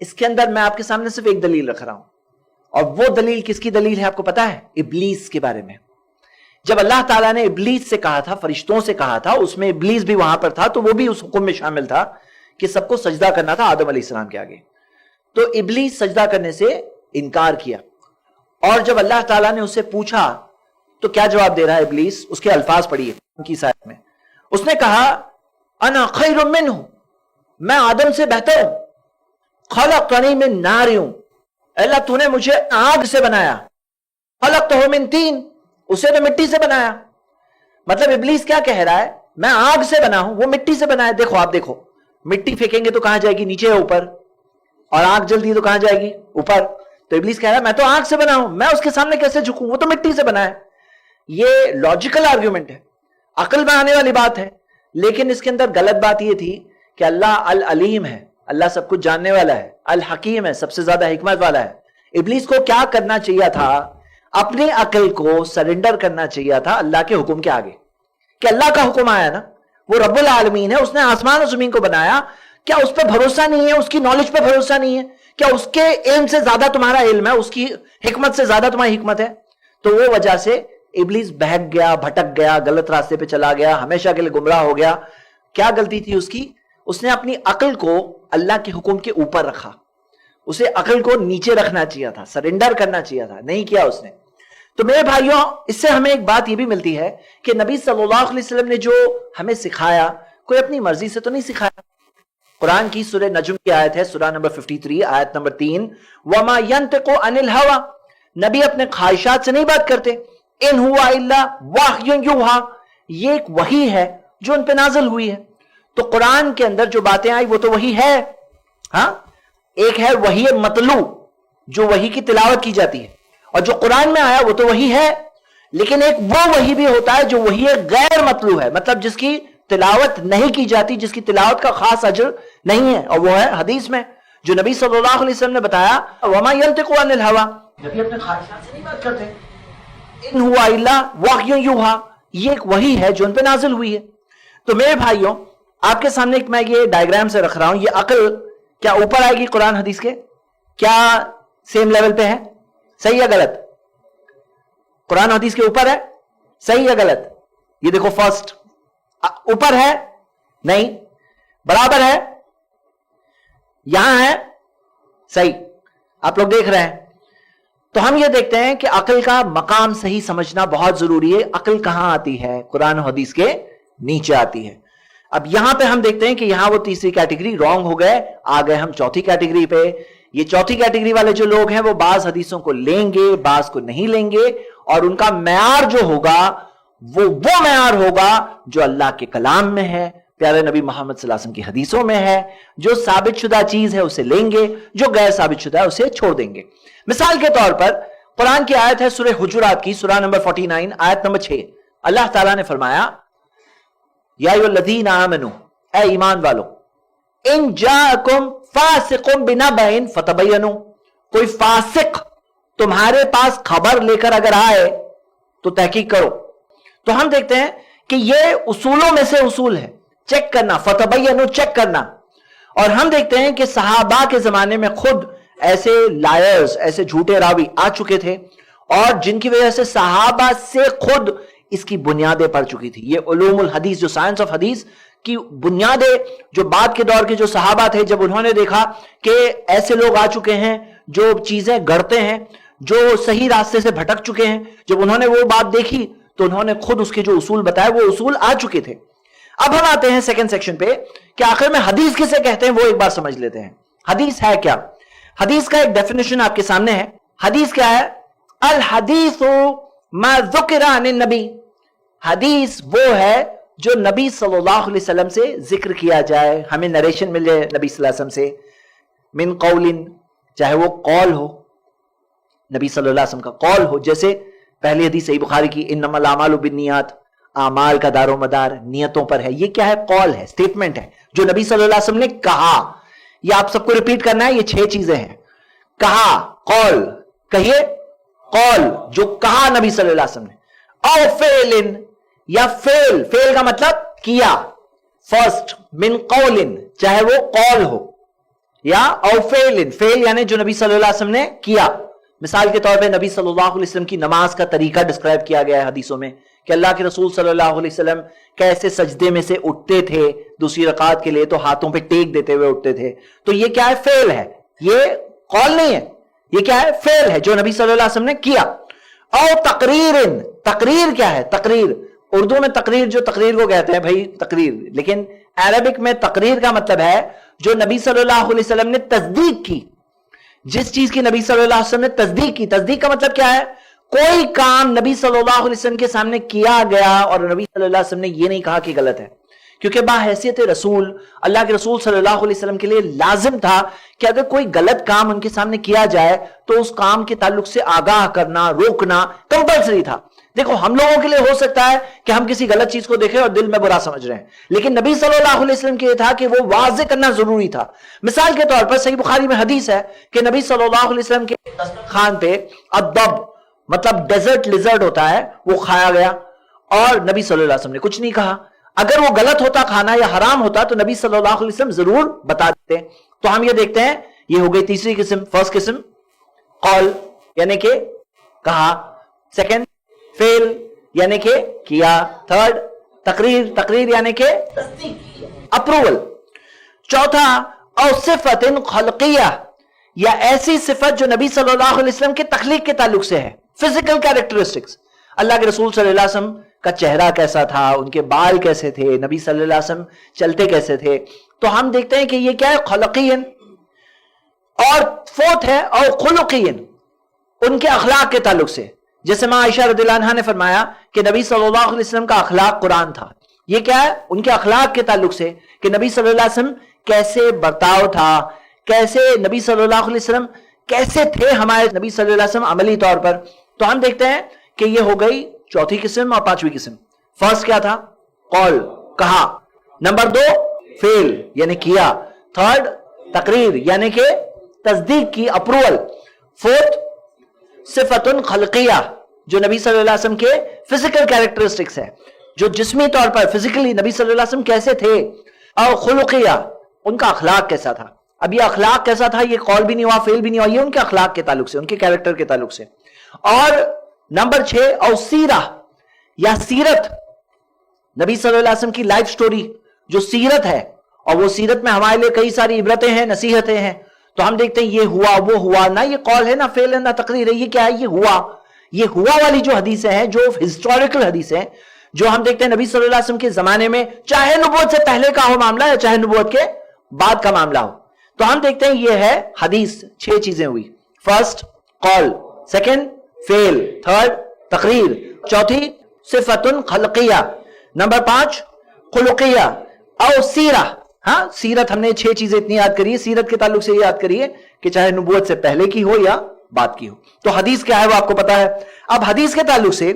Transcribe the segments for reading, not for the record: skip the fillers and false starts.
اس کے اندر میں آپ کے سامنے صرف ایک دلیل رکھ رہا ہوں, اور وہ دلیل کس کی دلیل ہے آپ کو پتا ہے؟ ابلیس کے بارے میں. جب اللہ تعالیٰ نے ابلیس سے کہا تھا, فرشتوں سے کہا تھا, اس میں ابلیس بھی وہاں پر تھا, تو وہ بھی اس حکم میں شامل تھا کہ سب کو سجدہ کرنا تھا آدم علیہ السلام کے آگے. تو ابلیس سجدہ کرنے سے انکار کیا, اور جب اللہ تعالیٰ نے اس سے پوچھا تو کیا جواب دے رہا ہے ابلیس؟ اس کے الفاظ پڑھیے ان کی سائٹ میں. اس نے کہا انا خیر منہ, میں آدم سے بہتر ہوں. خلقتنی من نار, اللہ تو نے مجھے آگ سے بنایا. خلقتہ من طین, اسے تو مٹی سے بنایا. مطلب ابلیس کیا کہہ رہا ہے؟ میں آگ سے بنا ہوں, وہ مٹی سے بنا ہے. دیکھو آپ دیکھو, مٹی پھینکیں گے تو کہاں جائے گی؟ نیچے ہے اوپر. اور آگ جلتی ہے تو کہاں جائے گی؟ اوپر. تو ابلیس کہہ رہا ہے میں تو آگ سے بنا ہوں, میں اس کے سامنے کیسے جھکوں, وہ تو مٹی سے بنا ہے. یہ لاجیکل آرگیومنٹ ہے, عقل میں آنے والی بات ہے, لیکن اس کے اندر غلط بات یہ تھی کہ اللہ العلیم ہے, اللہ سب کچھ جاننے والا ہے, الحکیم ہے, سب سے زیادہ حکمت والا ہے. ابلیس کو کیا کرنا چاہیے تھا؟ اپنے عقل کو سرنڈر کرنا چاہیے تھا اللہ کے حکم کے آگے, کہ اللہ کا حکم آیا نا, وہ رب العالمین ہے, اس نے آسمان اور زمین کو بنایا. کیا اس پہ بھروسہ نہیں ہے؟ اس کی نالج پہ بھروسہ نہیں ہے؟ کیا اس کے علم سے زیادہ تمہارا علم ہے؟ اس کی حکمت سے زیادہ تمہاری حکمت ہے؟ تو وہ وجہ سے ابلیس بہک گیا, بھٹک گیا, غلط راستے پہ چلا گیا, ہمیشہ کے لیے گمراہ ہو گیا. کیا غلطی تھی اس کی؟ اس نے اپنی عقل کو اللہ کے حکم کے اوپر رکھا. اسے عقل کو نیچے رکھنا چاہیے تھا, سرنڈر کرنا چاہیے تھا, نہیں کیا اس نے. تو میرے بھائیوں, اس سے ہمیں ایک بات یہ بھی ملتی ہے کہ نبی صلی اللہ علیہ وسلم نے جو ہمیں سکھایا, کوئی اپنی مرضی سے تو نہیں سکھایا. قرآن کی سورہ نجم کی آیت ہے, سورہ نمبر 53 آیت نمبر 3, وَمَا يَنْتِقُ عَنِ الْهَوَىٰ, نبی اپنے خواہشات سے نہیں بات کرتے. إِنْ هُوَ إِلَّا وَحْيٌ يُوحَىٰ, یہ ایک وحی ہے جو ان پہ نازل ہوئی ہے. تو قرآن کے اندر جو باتیں آئی وہ تو وحی ہے. ہاں, ایک ہے وحی مطلوع جو وحی کی تلاوت کی جاتی ہے, اور جو قرآن میں آیا وہ تو وحی ہے. لیکن ایک وہ وحی بھی ہوتا ہے جو وحی غیر مطلوع ہے, مطلب جس کی تلاوت نہیں کی جاتی, جس کی تلاوت کا خاص اجر نہیں ہے, اور وہ ہے حدیث میں جو نبی صلی اللہ علیہ وسلم نے بتایا, وَمَا يَنْتِقُ عَنِ الْهَوَىٰ, نبی اپنے خواہشات سے نہیں بات کرتے. إِنْ هُوَ إِلَّا وَحْيٌ يُوحَىٰ, یہ ایک وحی ہے جو ان پہ نازل ہوئی ہے. تو میرے بھائیوں, آپ کے سامنے ایک میں یہ ڈائیگرام سے رکھ رہا ہوں. یہ عقل کیا اوپر آئے گی قرآن حدیث کے؟ کیا سیم لیول پہ ہے؟ صحیح یا غلط؟ قرآن حدیث کے اوپر ہے, صحیح یا غلط؟ یہ دیکھو, فرسٹ اوپر ہے نہیں, برابر ہے, یہاں ہے, صحیح. آپ لوگ دیکھ رہے ہیں. تو ہم یہ دیکھتے ہیں کہ عقل کا مقام صحیح سمجھنا بہت ضروری ہے. عقل کہاں آتی ہے؟ قرآن و حدیث کے نیچے آتی ہے. اب یہاں پہ ہم دیکھتے ہیں کہ یہاں وہ تیسری کیٹیگری رونگ ہو گئے, آ گئے ہم چوتھی کیٹیگری پہ. یہ چوتھی کیٹیگری والے جو لوگ ہیں وہ بعض حدیثوں کو لیں گے, بعض کو نہیں لیں گے, اور ان کا معیار جو ہوگا وہ معیار ہوگا جو اللہ کے کلام میں ہے, پیارے نبی محمد صلی اللہ علیہ وسلم کی حدیثوں میں ہے. جو ثابت شدہ چیز ہے اسے لیں گے, جو غیر ثابت شدہ ہے اسے چھوڑ دیں گے. مثال کے طور پر قرآن کی آیت ہے سورہ حجرات کی, سورہ نمبر 49 آیت نمبر 6. اللہ تعالیٰ نے فرمایا, یا ایھا الذین آمنوا, اے ایمان والو, ان جاءکم فاسق بنبأ فتبینوا, کوئی فاسق تمہارے پاس خبر لے کر اگر آئے تو تحقیق کرو. تو ہم دیکھتے ہیں کہ یہ اصولوں میں سے اصول ہے, چیک کرنا, فتبینوا, چیک کرنا. اور ہم دیکھتے ہیں کہ صحابہ کے زمانے میں خود ایسے لائرز, ایسے جھوٹے راوی آ چکے تھے, اور جن کی وجہ سے صحابہ سے خود اس کی بنیادیں پڑ چکی تھی. یہ علوم الحدیث, جو سائنس آف حدیث کی بنیادیں, جو بعد کے دور کے جو صحابہ تھے, جب انہوں نے دیکھا کہ ایسے لوگ آ چکے ہیں جو چیزیں گڑھتے ہیں, جو صحیح راستے سے بھٹک چکے ہیں, جب انہوں نے وہ بات دیکھی تو انہوں نے خود اس کے جو اصول بتائے وہ اصول آ چکے تھے. اب ہم آتے ہیں سیکنڈ سیکشن پہ کہ آخر میں حدیث کسے کہتے ہیں, وہ ایک بار سمجھ لیتے ہیں. حدیث ہے کیا؟ حدیث کا ایک ڈیفینیشن آپ کے سامنے ہے. حدیث کیا ہے؟ الحدیث ما ذکر عن النبی, حدیث وہ ہے جو نبی صلی اللہ علیہ وسلم سے ذکر کیا جائے, ہمیں نریشن ملے نبی صلی اللہ علیہ وسلم سے, من قول, چاہے وہ قول ہو, نبی صلی اللہ علیہ وسلم کا قول ہو. جیسے پہلی حدیث صحیح بخاری کی, انما الاعمال بالنیات, اعمال کا دار و مدار نیتوں پر ہے. یہ کیا ہے؟ قول ہے, سٹیٹمنٹ ہے جو نبی صلی اللہ علیہ وسلم نے کہا. یہ آپ سب کو ریپیٹ کرنا ہے, یہ 6 چیزیں ہیں. کہا, قول, کہیے قول, جو کہا نبی صلی اللہ علیہ وسلم نے. او فعل, یا فعل, فعل کا مطلب کیا. فرسٹ من قول, چاہے وہ قول ہو, یا او فیل، فیل یعنی جو نبی صلی اللہ علیہ وسلم نے کیا. مثال کے طور پہ نبی صلی اللہ علیہ وسلم کی نماز کا طریقہ ڈسکرائب کیا گیا ہے حدیثوں میں کہ اللہ کے رسول صلی اللہ علیہ وسلم کیسے سجدے میں سے اٹھتے تھے دوسری رکعت کے لیے تو ہاتھوں پہ ٹیک دیتے ہوئے اٹھتے تھے. تو یہ کیا ہے؟ فعل ہے، یہ قول نہیں ہے، یہ کیا ہے؟ فعل ہے جو نبی صلی اللہ علیہ وسلم نے کیا. او تقریر، تقریر کیا ہے؟ تقریر اردو میں تقریر، جو تقریر کو کہتے ہیں بھائی تقریر، لیکن عربک میں تقریر کا مطلب ہے جو نبی صلی اللہ علیہ وسلم نے تصدیق کی، جس چیز کی نبی صلی اللہ علیہ وسلم نے تصدیق کی. تصدیق کا مطلب کیا ہے؟ کوئی کام نبی صلی اللہ علیہ وسلم کے سامنے کیا گیا اور نبی صلی اللہ علیہ وسلم نے یہ نہیں کہا کہ غلط ہے، کیونکہ باحیثیت رسول اللہ کے رسول صلی اللہ علیہ وسلم کے لیے لازم تھا کہ اگر کوئی غلط کام ان کے سامنے کیا جائے تو اس کام کے تعلق سے آگاہ کرنا، روکنا کمپلسری تھا. دیکھو ہم لوگوں کے لیے ہو سکتا ہے کہ ہم کسی غلط چیز کو دیکھیں اور دل میں برا سمجھ رہے ہیں، لیکن نبی صلی اللہ علیہ وسلم کے لیے تھا کہ وہ واضح کرنا ضروری تھا. مثال کے طور پر صحیح بخاری میں حدیث ہے کہ نبی صلی اللہ علیہ وسلم کے دسترخوان پہ الضب مطلب ڈیزرٹ لیزرڈ ہوتا ہے وہ کھایا گیا اور نبی صلی اللہ علیہ وسلم نے کچھ نہیں کہا. اگر وہ غلط ہوتا کھانا یا حرام ہوتا تو نبی صلی اللہ علیہ وسلم ضرور بتا دیتے. تو ہم یہ دیکھتے ہیں یہ ہو گئی تیسری قسم. فرسٹ قسم قول یعنی کہ کہا، سیکنڈ فعل یعنی کہ کیا، تھرڈ تقریر، تقریر یعنی کہ اپروول، چوتھا او صفت خلقیہ یا ایسی صفت جو نبی صلی اللہ علیہ وسلم کے تخلیق کے تعلق سے ہے، فزیکل کیریکٹرسٹکس. اللہ کے رسول صلی اللہ علیہ وسلم کا چہرہ کیسا تھا، ان کے بال کیسے تھے، نبی صلی اللہ علیہ وسلم چلتے کیسے تھے. تو ہم دیکھتے ہیں کہ یہ کیا ہے؟ خلقین. اور فورتھ ہے او خلقین، ان کے اخلاق کے تعلق سے. جیسے ماں عائشہ رضی اللہ عنہا نے فرمایا کہ نبی صلی اللہ علیہ وسلم کا اخلاق قرآن تھا. یہ کیا ہے؟ ان کے اخلاق کے تعلق سے کہ نبی صلی اللہ علیہ وسلم کیسے برتاؤ تھا، کیسے نبی صلی اللہ علیہ وسلم کیسے تھے ہمارے نبی صلی اللہ علیہ وسلم عملی طور پر. تو ہم دیکھتے ہیں کہ یہ ہو گئی چوتھی قسم اور پانچویں قسم. فرسٹ کیا تھا؟ قول، کہا. نمبر 2 فعل یعنی کیا. تھرڈ تقریر یعنی کہ تصدیق کی، اپروول. فورتھ صفت خلقیہ جو نبی صلی اللہ علیہ وسلم کے فزیکل کیریکٹرسٹکس ہے، جو جسمی طور پر فزیکلی نبی صلی اللہ علیہ وسلم کیسے تھے. اور خلقیہ ان کا اخلاق کیسا تھا. اب یہ اخلاق کیسا تھا، یہ قول بھی نہیں ہوا، فعل بھی نہیں ہوا، یہ ان کے اخلاق کے تعلق سے، ان کے کیریکٹر کے تعلق سے. اور نمبر 6 او سیرہ یا سیرت، نبی صلی اللہ علیہ وسلم کی لائف سٹوری جو سیرت ہے، اور وہ سیرت میں ہمارے لیے کئی ساری عبرتیں ہیں، نصیحتیں ہیں. تو ہم دیکھتے ہیں یہ ہوا وہ ہوا، نہ یہ قول ہے نہ فعل ہے نہ تقریر ہے، یہ کیا ہے؟ یہ ہوا. یہ ہوا والی جو حدیثیں ہیں، جو ہسٹوریکل حدیثیں، جو ہم دیکھتے ہیں نبی صلی اللہ علیہ وسلم کے زمانے میں، چاہے نبوت سے پہلے کا ہو معاملہ یا چاہے نبوت کے بعد کا معاملہ ہو. تو ہم دیکھتے ہیں یہ ہے حدیث. 6 چیزیں ہوئی. فرسٹ قول، سیکنڈ فعل، تھرڈ تقریر، چوتھی صفت خلقیہ، نمبر 5 خلقیہ او سیرہ. ہاں سیرت ہم نے 6 چیزیں اتنی یاد کری ہے. سیرت کے تعلق سے یہ یاد کریے کہ چاہے نبوت سے پہلے کی ہو یا بعد کی ہو. تو حدیث کیا ہے وہ آپ کو پتا ہے. اب حدیث کے تعلق سے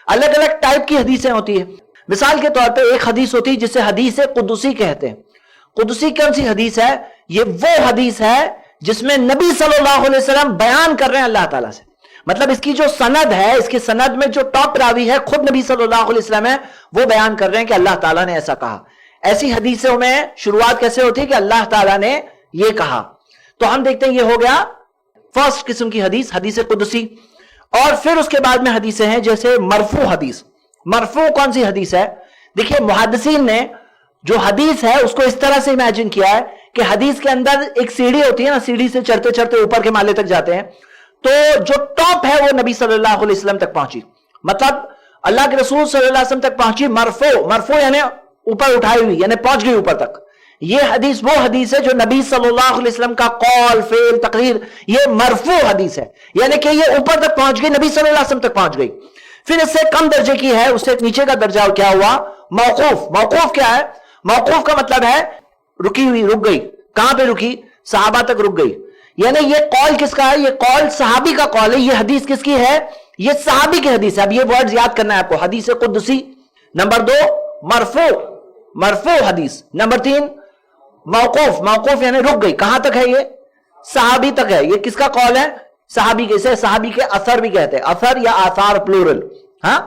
الگ الگ ٹائپ کی حدیثیں ہوتی ہیں. مثال کے طور پہ ایک حدیث ہوتی ہے جسے حدیث قدسی کہتے ہیں. قدسی کون سی حدیث ہے؟ یہ وہ حدیث ہے جس میں نبی صلی اللہ علیہ وسلم بیان کر رہے ہیں اللہ تعالیٰ سے. مطلب اس کی جو سند ہے، اس کی سند میں جو ٹاپ راوی ہے خود نبی صلی اللہ علیہ وسلم ہے، وہ بیان کر رہے ہیں کہ اللہ تعالیٰ نے ایسا کہا. ایسی حدیثوں میں شروعات کیسے ہوتی ہے کہ اللہ تعالیٰ نے یہ کہا. تو ہم دیکھتے ہیں یہ ہو گیا فرسٹ قسم کی حدیث، حدیث قدسی. اور پھر اس کے بعد میں حدیثیں ہیں جیسے مرفوع حدیث. مرفوع کون سی حدیث ہے؟ دیکھیے محدثین نے جو حدیث ہے اس کو اس طرح سے امیجن کیا ہے کہ حدیث کے اندر ایک سیڑھی ہوتی ہے نا، سیڑھی سے چڑھتے چڑھتے اوپر کے مالے تک جاتے ہیں. تو جو ٹاپ ہے وہ نبی صلی اللہ علیہ وسلم تک پہنچی، مطلب اللہ کے رسول صلی اللہ علیہ وسلم تک پہنچی. مرفوع، مرفوع یعنی اوپر اٹھائی ہوئی، یعنی پہنچ گئی اوپر تک. یہ حدیث وہ حدیث ہے جو نبی صلی اللہ علیہ وسلم کا قول، فعل، تقریر، یہ مرفوع حدیث ہے، یعنی کہ یہ اوپر تک پہنچ گئی، نبی صلی اللہ علیہ وسلم تک پہنچ گئی. پھر اس سے کم درجے کی ہے، اس سے نیچے کا درجہ کیا ہوا؟ موقوف. موقوف کیا ہے؟ موقوف کا مطلب ہے رکی ہوئی، رک گئی. کہاں پہ رکی؟ صحابہ تک رک گئی. یعنی یہ قول کس کا ہے؟ یہ قول صحابی کا قول ہے. یہ حدیث کس کی ہے؟ یہ صحابی کی حدیث ہے. اب یہ ورڈز یاد کرنا ہے آپ کو. حدیث قدسی. نمبر 2 مرفوع، مرفوع حدیث. نمبر 3 موقوف. موقوف یعنی رک گئی. کہاں تک ہے؟ یہ صحابی تک ہے. یہ کس کا قول ہے؟ صحابی کے. اسے صحابی کے اثر بھی کہتے ہیں. اثر یا آثار پلورل. ہاں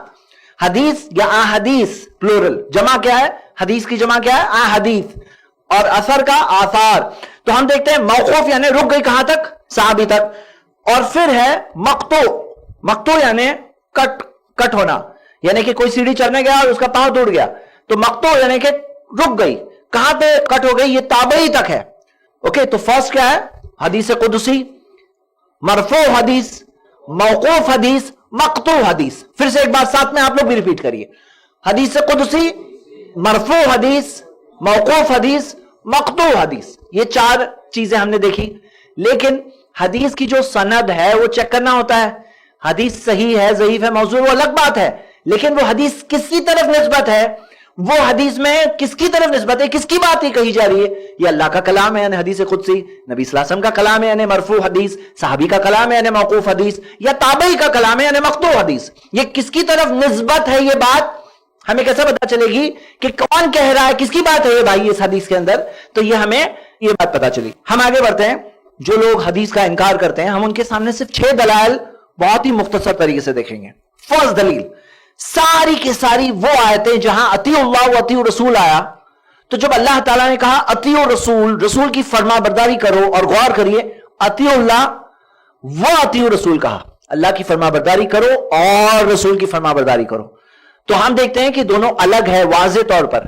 حدیث یا احادیث پلورل. جمع کیا ہے؟ حدیث کی جمع کیا ہے؟ احادیث. اور اثر کا آثار. تو ہم دیکھتے ہیں موقوف یعنی رک گئی کہاں تک؟ صحابی تک. اور پھر ہے مقطوع یعنی کٹ ہونا، یعنی کہ کوئی سیڑھی چڑھنے گیا اور اس کا پاؤں ٹوٹ گیا، تو مقطوع یعنی کہ رک گئی. کہاں پہ کٹ ہو گئی؟ یہ تابعی تک ہے. اوکے، تو فرسٹ کیا ہے؟ حدیث قدسی، مرفوع حدیث، موقوف حدیث، مقطوع حدیث. پھر سے ایک بات ساتھ میں آپ لوگ بھی ریپیٹ کریے، حدیث قدسی، مرفوع حدیث، موقوف حدیث، مقطوع حدیث. یہ چار چیزیں ہم نے دیکھی. لیکن حدیث کی جو سند ہے وہ چیک کرنا ہوتا ہے. حدیث صحیح ہے، ضعیف ہے، موضوع، وہ الگ بات ہے، لیکن وہ حدیث کس کی طرف نسبت ہے؟ وہ حدیث میں کس کی طرف نسبت ہے؟ کس کی بات ہی کہی جا رہی ہے؟ یہ اللہ کا کلام ہے یعنی حدیث قدسی، نبی صلی اللہ علیہ وسلم کا کلام ہے یعنی مرفوع حدیث، صحابی کا کلام ہے یعنی موقوف حدیث، یا تابعی کا کلام ہے یعنی مقطوع حدیث. یہ کس کی طرف نسبت ہے؟ یہ بات ہمیں کیسے پتا چلے گی کہ کون کہہ رہا ہے، کس کی بات ہے یہ بھائی اس حدیث کے اندر؟ تو یہ ہمیں یہ بات پتا چلی. ہم آگے بڑھتے ہیں. جو لوگ حدیث کا انکار کرتے ہیں، ہم ان کے سامنے صرف 6 دلائل بہت ہی مختصر طریقے سے دیکھیں گے. فرسٹ دلیل، ساری کی ساری وہ آیتیں جہاں اطیعوا اللہ و اطیعوا رسول آیا، تو جب اللہ تعالیٰ نے کہا اطیعوا رسول، رسول کی فرما برداری کرو، اور غور کریے اطیعوا اللہ و اطیعوا رسول کہا، اللہ کی فرما برداری کرو اور رسول کی فرما برداری کرو. تو ہم دیکھتے ہیں کہ دونوں الگ ہے واضح طور پر.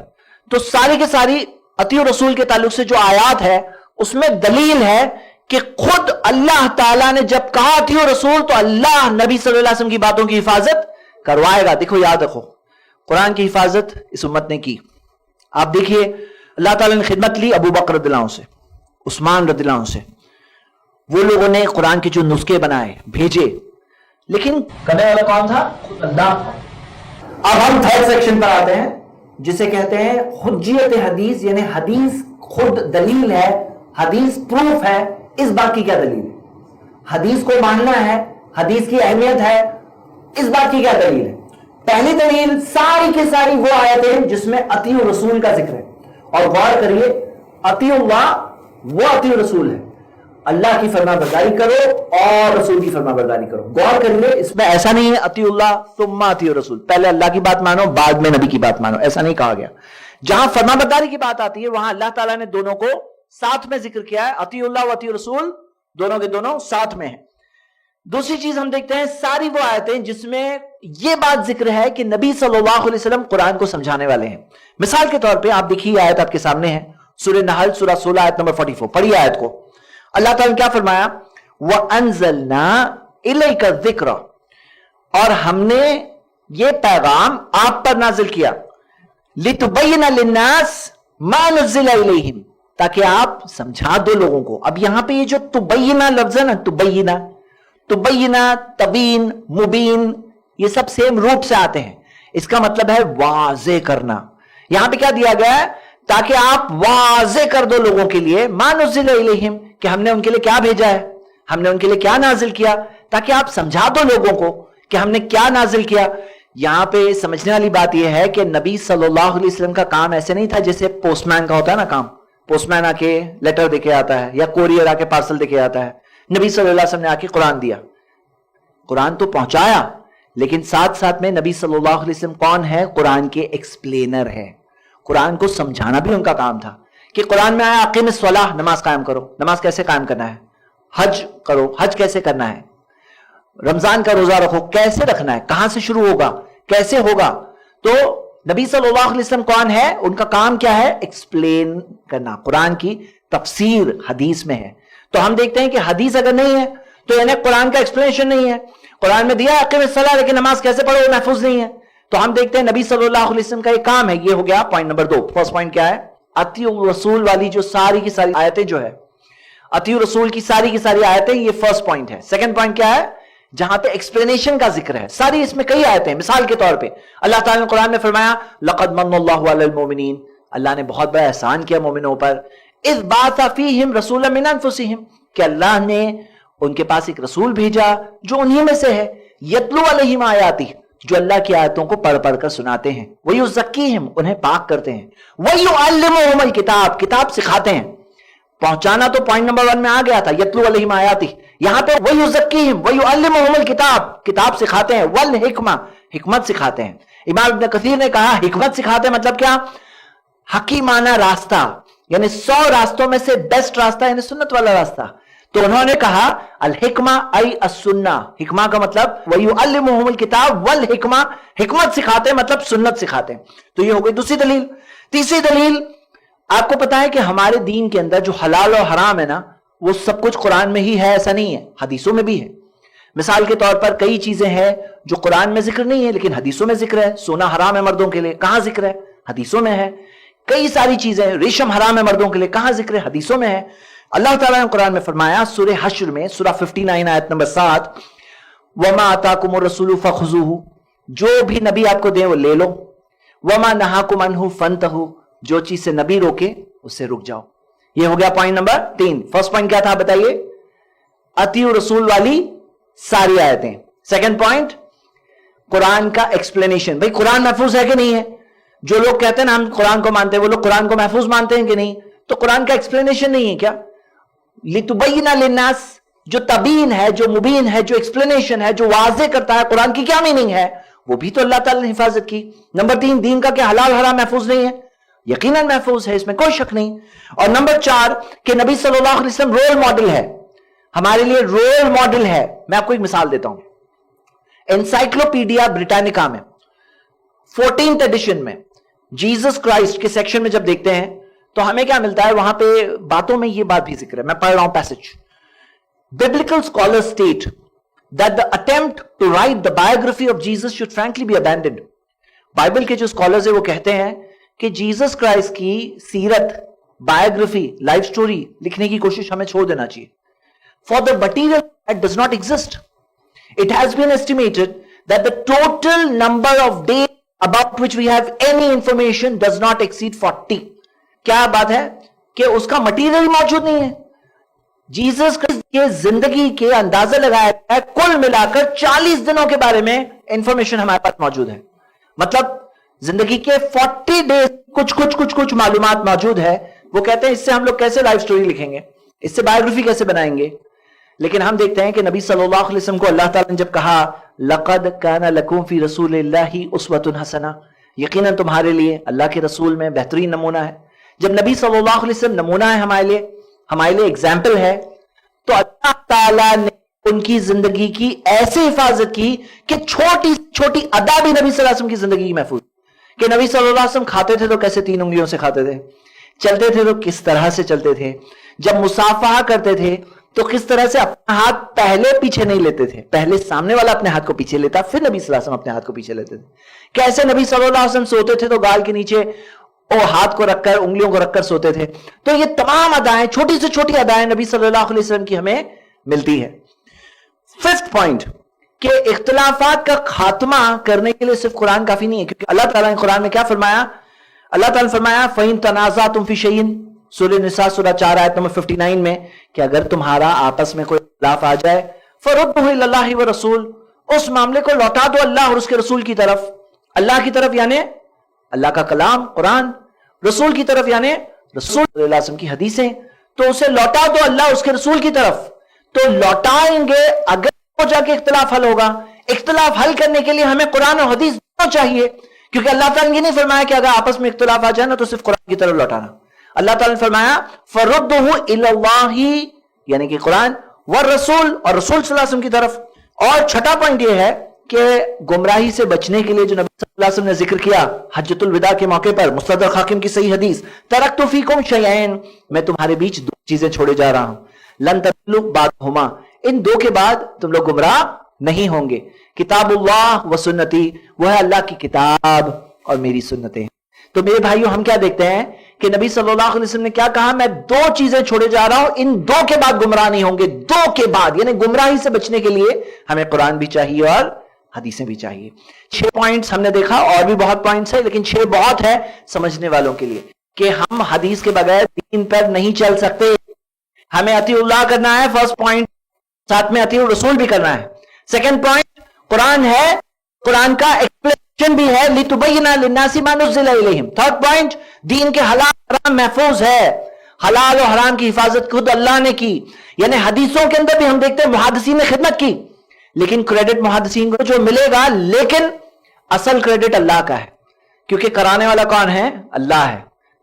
تو ساری کی ساری اطیعوا رسول کے تعلق سے جو آیات ہے اس میں دلیل ہے کہ خود اللہ تعالیٰ نے جب کہا اطیعوا رسول تو اللہ نبی صلی اللہ علیہ وسلم کی باتوں کی حفاظت کروائے گا. دیکھو یاد رکھو، قرآن کی حفاظت اس امت نے کی. آپ دیکھیے اللہ تعالیٰ نے خدمت لی ابو بکر رضی اللہ عنہ سے، عثمان رضی اللہ عنہ سے. وہ لوگوں نے قرآن کے جو نسخے بنائے بھیجے، لیکن کرنے والا کون تھا؟ خود اللہ تھا. اب ہم تھرڈ سیکشن پر آتے ہیں جسے کہتے ہیں حجیت حدیث، یعنی حدیث خود دلیل ہے، حدیث پروف ہے. اس بات کی کیا دلیل ہے؟ حدیث کو ماننا ہے، حدیث کی اہمیت ہے، اس بات کی کیا دلیل ہے؟ پہلی دلیل ساری کی ساری وہ آیتیں جس میں اطیعوا رسول کا ذکر ہے. اور غور کریے، اطیعوا اللہ و اطیعوا رسول ہے، اللہ کی فرما برداری کرو اور رسول کی فرما برداری کرو. غور کریے، اس میں ایسا نہیں ہے اطیعوا اللہ ثم اطیعوا رسول، پہلے اللہ کی بات مانو بعد میں نبی کی بات مانو، ایسا نہیں کہا گیا. جہاں فرما برداری کی بات آتی ہے وہاں اللہ تعالیٰ نے دونوں کو ساتھ میں ذکر کیا ہے، اطیعوا اللہ و اطیعوا رسول دونوں کے دونوں ساتھ میں ہیں. دوسری چیز ہم دیکھتے ہیں ساری وہ آیتیں جس میں یہ بات ذکر ہے کہ نبی صلی اللہ علیہ وسلم قرآن کو سمجھانے والے ہیں. مثال کے طور پہ آپ دیکھیے آیت آپ کے سامنے ہے، سورہ نحل سورہ 16 آیت نمبر 44. پڑھیے آیت کو. اللہ تعالیٰ نے کیا فرمایا؟ وَأَنزَلْنَا إِلَيْكَ الذِّكْرَ، اور ہم نے یہ پیغام آپ پر نازل کیا، لِتُبَيِّنَ لِلنَّاسِ مَا نُزِّلَ إِلَيْهِمْ، تاکہ آپ سمجھا دو لوگوں کو. اب یہاں پہ یہ جو تبینہ لفظ ہے نا، تبینہ، تبین، مبین، یہ سب سیم روٹ سے آتے ہیں. اس کا مطلب ہے واضح کرنا. یہاں پہ کیا دیا گیا ہے؟ تاکہ آپ واضح کر دو لوگوں کے لیے ما نزل الیہم، کہ ہم نے ان کے لیے کیا بھیجا ہے، ہم نے ان کے لیے کیا نازل کیا، تاکہ آپ سمجھا دو لوگوں کو کہ ہم نے کیا نازل کیا. یہاں پہ سمجھنے والی بات یہ ہے کہ نبی صلی اللہ علیہ وسلم کا کام ایسے نہیں تھا جیسے پوسٹ مین کا ہوتا ہے نا کام. پوسٹ مین آ کے لیٹر دے کے آتا ہے یا کوریئر آ کے پارسل دے کے آتا ہے. نبی صلی اللہ علیہ وسلم نے آ کے قرآن دیا، قرآن تو پہنچایا، لیکن ساتھ ساتھ میں نبی صلی اللہ علیہ وسلم کون ہے؟ قرآن کے ایکسپلینر ہے. قرآن کو سمجھانا بھی ان کا کام تھا کہ قرآن میں آیا اقیم الصلاۃ، نماز قائم کرو. نماز کیسے قائم کرنا ہے؟ حج کرو، حج کیسے کرنا ہے؟ رمضان کا روزہ رکھو، کیسے رکھنا ہے؟ کہاں سے شروع ہوگا؟ کیسے ہوگا؟ تو نبی صلی اللہ علیہ وسلم کون ہے؟ ان کا کام کیا ہے؟ ایکسپلین کرنا. قرآن کی تفسیر حدیث میں ہے. تو ہم دیکھتے ہیں کہ حدیث اگر نہیں ہے تو یعنی قرآن کا ایکسپلینیشن نہیں ہے. قرآن میں دیا اقیم الصلاۃ، لیکن نماز کیسے پڑھو وہ محفوظ نہیں ہے. تو ہم دیکھتے ہیں نبی صلی اللہ علیہ وسلم کا یہ کام ہے. یہ ہو گیا پوائنٹ نمبر 2. فرسٹ پوائنٹ کیا ہے؟ اطیعوا رسول والی جو ساری کی ساری آیتیں جو ہے، اطیعوا رسول کی ساری آیتیں، یہ فرسٹ پوائنٹ ہے. سیکنڈ پوائنٹ کیا ہے؟ جہاں پہ ایکسپلینیشن کا ذکر ہے، ساری اس میں کئی آیتیں. مثال کے طور پہ اللہ تعالیٰ نے قرآن میں فرمایا لقد من اللہ علی المؤمنین، اللہ نے بہت بڑا احسان کیا مومنوں پر، اذ بعث فیہم رسولا من انفسہم، کہ اللہ نے ان کے پاس ایک رسول بھیجا جو انہی میں سے ہے، یتلو علیہم آیاتہ، جو اللہ کی آیتوں کو پڑھ پڑھ کر سناتے ہیں، ویزکیہم، انہیں پاک کرتے ہیں، ویعلمہم الکتاب، کتاب سکھاتے ہیں. پہنچانا تو پوائنٹ نمبر 1 میں آ گیا تھا، یتلو علیہم آیاتہ. یہاں پہ ویزکیہم ویعلمہم الکتاب، کتاب سکھاتے ہیں، والحکمہ، حکمت سکھاتے ہیں. امام ابن کثیر نے کہا حکمت سکھاتے ہیں مطلب کیا؟ حکیمانہ راستہ، یعنی 100 راستوں میں سے بیسٹ راستہ یعنی سنت والا راستہ. تو انہوں نے کہا الحکمہ ای السنہ، حکمہ کا مطلب وَيُعَلِّمُهُمُ الْكِتَابَ وَالْحِکمہ، حکمت سکھاتے مطلب سنت سکھاتے. تو یہ ہو گئی دوسری دلیل. تیسری دلیل، آپ کو پتا ہے کہ ہمارے دین کے اندر جو حلال اور حرام ہے نا، وہ سب کچھ قرآن میں ہی ہے، ایسا نہیں ہے، حدیثوں میں بھی ہے. مثال کے طور پر کئی چیزیں ہیں جو قرآن میں ذکر نہیں ہے لیکن حدیثوں میں ذکر ہے. سونا حرام ہے مردوں کے لیے، کہاں ذکر ہے؟ حدیثوں میں ہے. کئی ساری چیزیں، ریشم حرام ہے مردوں کے لیے، کہاں ذکر ہے؟ حدیثوں میں ہے. اللہ تعالیٰ نے قرآن میں فرمایا سورہ حشر میں سورہ 59 آیت نمبر 7 وَمَا آتَاكُمُ الرَّسُولُ فَخُذُوهُ، جو بھی نبی آپ کو دیں وہ لے لو. وَمَا نَهَاكُمْ عَنْهُ فَانْتَهُوا، جو چیز سے نبی روکے اس سے رک جاؤ. یہ ہو گیا پوائنٹ نمبر 3. فرسٹ پوائنٹ کیا تھا بتائیے؟ اطیعوا رسول والی ساری آیتیں. سیکنڈ پوائنٹ قرآن کا ایکسپلینیشن. بھئی قرآن محفوظ ہے کہ نہیں ہے؟ جو لوگ کہتے ہیں نا ہم قرآن کو مانتے ہیں، وہ لوگ قرآن کو محفوظ مانتے ہیں کہ نہیں؟ تو قرآن کا ایکسپلینیشن نہیں ہے کیا؟ لِتُبَيِّنَ لِلنَّاسِ، جو تبین ہے، جو مبین ہے، جو ایکسپلینیشن ہے، جو واضح کرتا ہے قرآن کی کیا میننگ ہے، وہ بھی تو اللہ تعالیٰ نے حفاظت کی. نمبر 3 دین کا کیا حلال حرام محفوظ نہیں ہے؟ یقیناً محفوظ ہے، اس میں کوئی شک نہیں. اور نمبر 4 کہ نبی صلی اللہ علیہ وسلم رول ماڈل ہے، ہمارے لیے رول ماڈل ہے. میں آپ کو ایک مثال دیتا ہوں. انسائکلوپیڈیا برٹانیکا میں 14th ایڈیشن میں جیزس کرائسٹ کے سیکشن میں جب دیکھتے ہیں تو ہمیں کیا ملتا ہے؟ وہاں پہ باتوں میں یہ بات بھی ذکر ہے، میں پڑھ رہا ہوں passage. Biblical scholars state that the attempt to write the biography of Jesus should frankly be abandoned. Bible کے جو اسکالرز ہیں وہ کہتے ہیں کہ جیزس کرائسٹ کی سیرت، بایوگرافی، لائف سٹوری لکھنے کی کوشش ہمیں چھوڑ دینا چاہیے. For the material that does not exist, it has been estimated that the total number of days about which we have any information does not exceed 40. کیا بات ہے کہ اس کا مٹیریل موجود نہیں ہے. جیزس کرائسٹ کے زندگی کے اندازہ لگایا ہے کل ملا کر 40 دنوں کے بارے میں انفارمیشن ہمارے پاس موجود ہے. مطلب زندگی کے 40 ڈیز کچھ معلومات موجود ہے. وہ کہتے ہیں اس سے ہم لوگ کیسے لائف سٹوری لکھیں گے، اس سے بایوگرافی کیسے بنائیں گے. لیکن ہم دیکھتے ہیں کہ نبی صلی اللہ علیہ وسلم کو اللہ تعالیٰ نے جب کہا لَقَدْ كَانَ لَكُمْ فِي رَسُولِ اللَّهِ أُسْوَةٌ حَسَنَةٌ، یقیناً تمہارے لیے اللہ کے رسول میں بہترین نمونہ ہے. جب نبی صلی اللہ علیہ وسلم نمونہ ہے ہمارے لیے ایگزامپل ہے، تو اللہ تعالیٰ نے ان کی زندگی کی ایسے حفاظت کی کہ چھوٹی چھوٹی ادا بھی نبی صلی اللہ علیہ وسلم کی زندگی کی محفوظ. کہ نبی صلی اللہ علیہ وسلم کھاتے تھے تو کیسے 3 انگلیوں سے کھاتے تھے، چلتے تھے تو کس طرح سے چلتے تھے، جب مصافحہ کرتے تھے تو کس طرح سے اپنا ہاتھ پہلے پیچھے نہیں لیتے تھے، پہلے سامنے والا اپنے ہاتھ کو پیچھے لیتا پھر نبی صلی اللہ علیہ وسلم اپنے ہاتھ کو پیچھے لیتے تھے. کیسے نبی صلی اللہ علیہ وسلم سوتے تھے تو گال کے نیچے اور ہاتھ کو رکھ کر انگلیوں کو رکھ کر سوتے تھے. تو یہ تمام ادائیں، چھوٹی سے چھوٹی ادائیں نبی صلی اللہ علیہ وسلم کی ہمیں ملتی ہے. 5th پوائنٹ کہ اختلافات کا خاتمہ کرنے کے لیے صرف قرآن کافی نہیں ہے، کیونکہ اللہ تعالیٰ نے قرآن میں کیا فرمایا؟ اللہ تعالیٰ نے فرمایا فَإِن تَنَازَعْتُمْ فِي شَيْءٍ، سورہ نساء سورہ 4 آیت نمبر 59 میں، کہ اگر تمہارا آپس میں کوئی اختلاف آ جائے فَرُدُّهُ إِلَى اللَّهِ وَرَسُولِ، اس معاملے کو لوٹا دو اللہ اور اس کے رسول کی طرف. اللہ کی طرف یعنی اللہ کا کلام قرآن، رسول کی طرف یعنی رسول صلی اللہ علیہ وسلم کی حدیثیں. تو اسے لوٹا دو اللہ اس کے رسول کی طرف. تو لوٹائیں گے اگر ہو جا کے اختلاف حل ہوگا. اختلاف حل کرنے کے لیے ہمیں قرآن اور حدیث دونوں چاہیے، کیونکہ اللہ تعالیٰ نے یہ نہیں فرمایا کہ اگر آپس میں اختلاف آ جائے نا تو صرف قرآن کی طرف لوٹانا. اللہ تعالیٰ نے فرمایا فَرُدُّهُ إِلَى اللَّهِ، یعنی کہ قرآن والرسول، اور رسول صلی اللہ علیہ وسلم کی طرف. اور چھٹا پوائنٹ یہ ہے کہ گمراہی سے بچنے کے لیے جو نبی صلی اللہ علیہ وسلم نے ذکر کیا حجۃ الوداع کے موقع پر، مستدرک حاکم کی صحیح حدیث، ترکت فیکم شیئین، میں تمہارے بیچ 2 چیزیں چھوڑے جا رہا ہوں، لن تضلوا بعدہما، ان 2 کے بعد تم لوگ گمراہ نہیں ہوں گے. کتاب اللہ و سنتی، وہ ہے اللہ کی کتاب اور میری سنتیں. تو میرے بھائیوں ہم کیا دیکھتے ہیں کہ نبی صلی اللہ علیہ وسلم نے کیا کہا؟ میں 2 چیزیں چھوڑے جا رہا ہوں، ان 2 کے بعد گمراہ نہیں ہوں گے. 2 کے بعد یعنی گمراہی سے بچنے کے لیے ہمیں قرآن بھی چاہیے اور حدیثیں بھی چاہیے. 6 پوائنٹس ہم نے دیکھا، اور بھی بہت پوائنٹس ہیں لیکن 6 بہت ہے سمجھنے والوں کے لیے کہ ہم حدیث کے بغیر دین پر نہیں چل سکتے. ہمیں اطیع اللہ کرنا ہے، فرسٹ پوائنٹ، ساتھ میں اطیع الرسول بھی کرنا ہے. سیکنڈ پوائنٹ قرآن ہے، قرآن کا ایکسپلینیشن بھی ہے لِتُبَيِّنَ لِلنَّاسِ مَا نُزِّلَ إِلَيْهِمْ. تھرڈ پوائنٹ دین کے حلال حرام محفوظ ہے، حلال و حرام کی حفاظت خود اللہ نے کی. یعنی حدیثوں کے اندر بھی ہم دیکھتے ہیں محدثین نے خدمت کی، لیکن کریڈٹ محدثین کو جو ملے گا، لیکن اصل کریڈٹ اللہ کا ہے، کیونکہ کرانے والا کون ہے؟ اللہ ہے.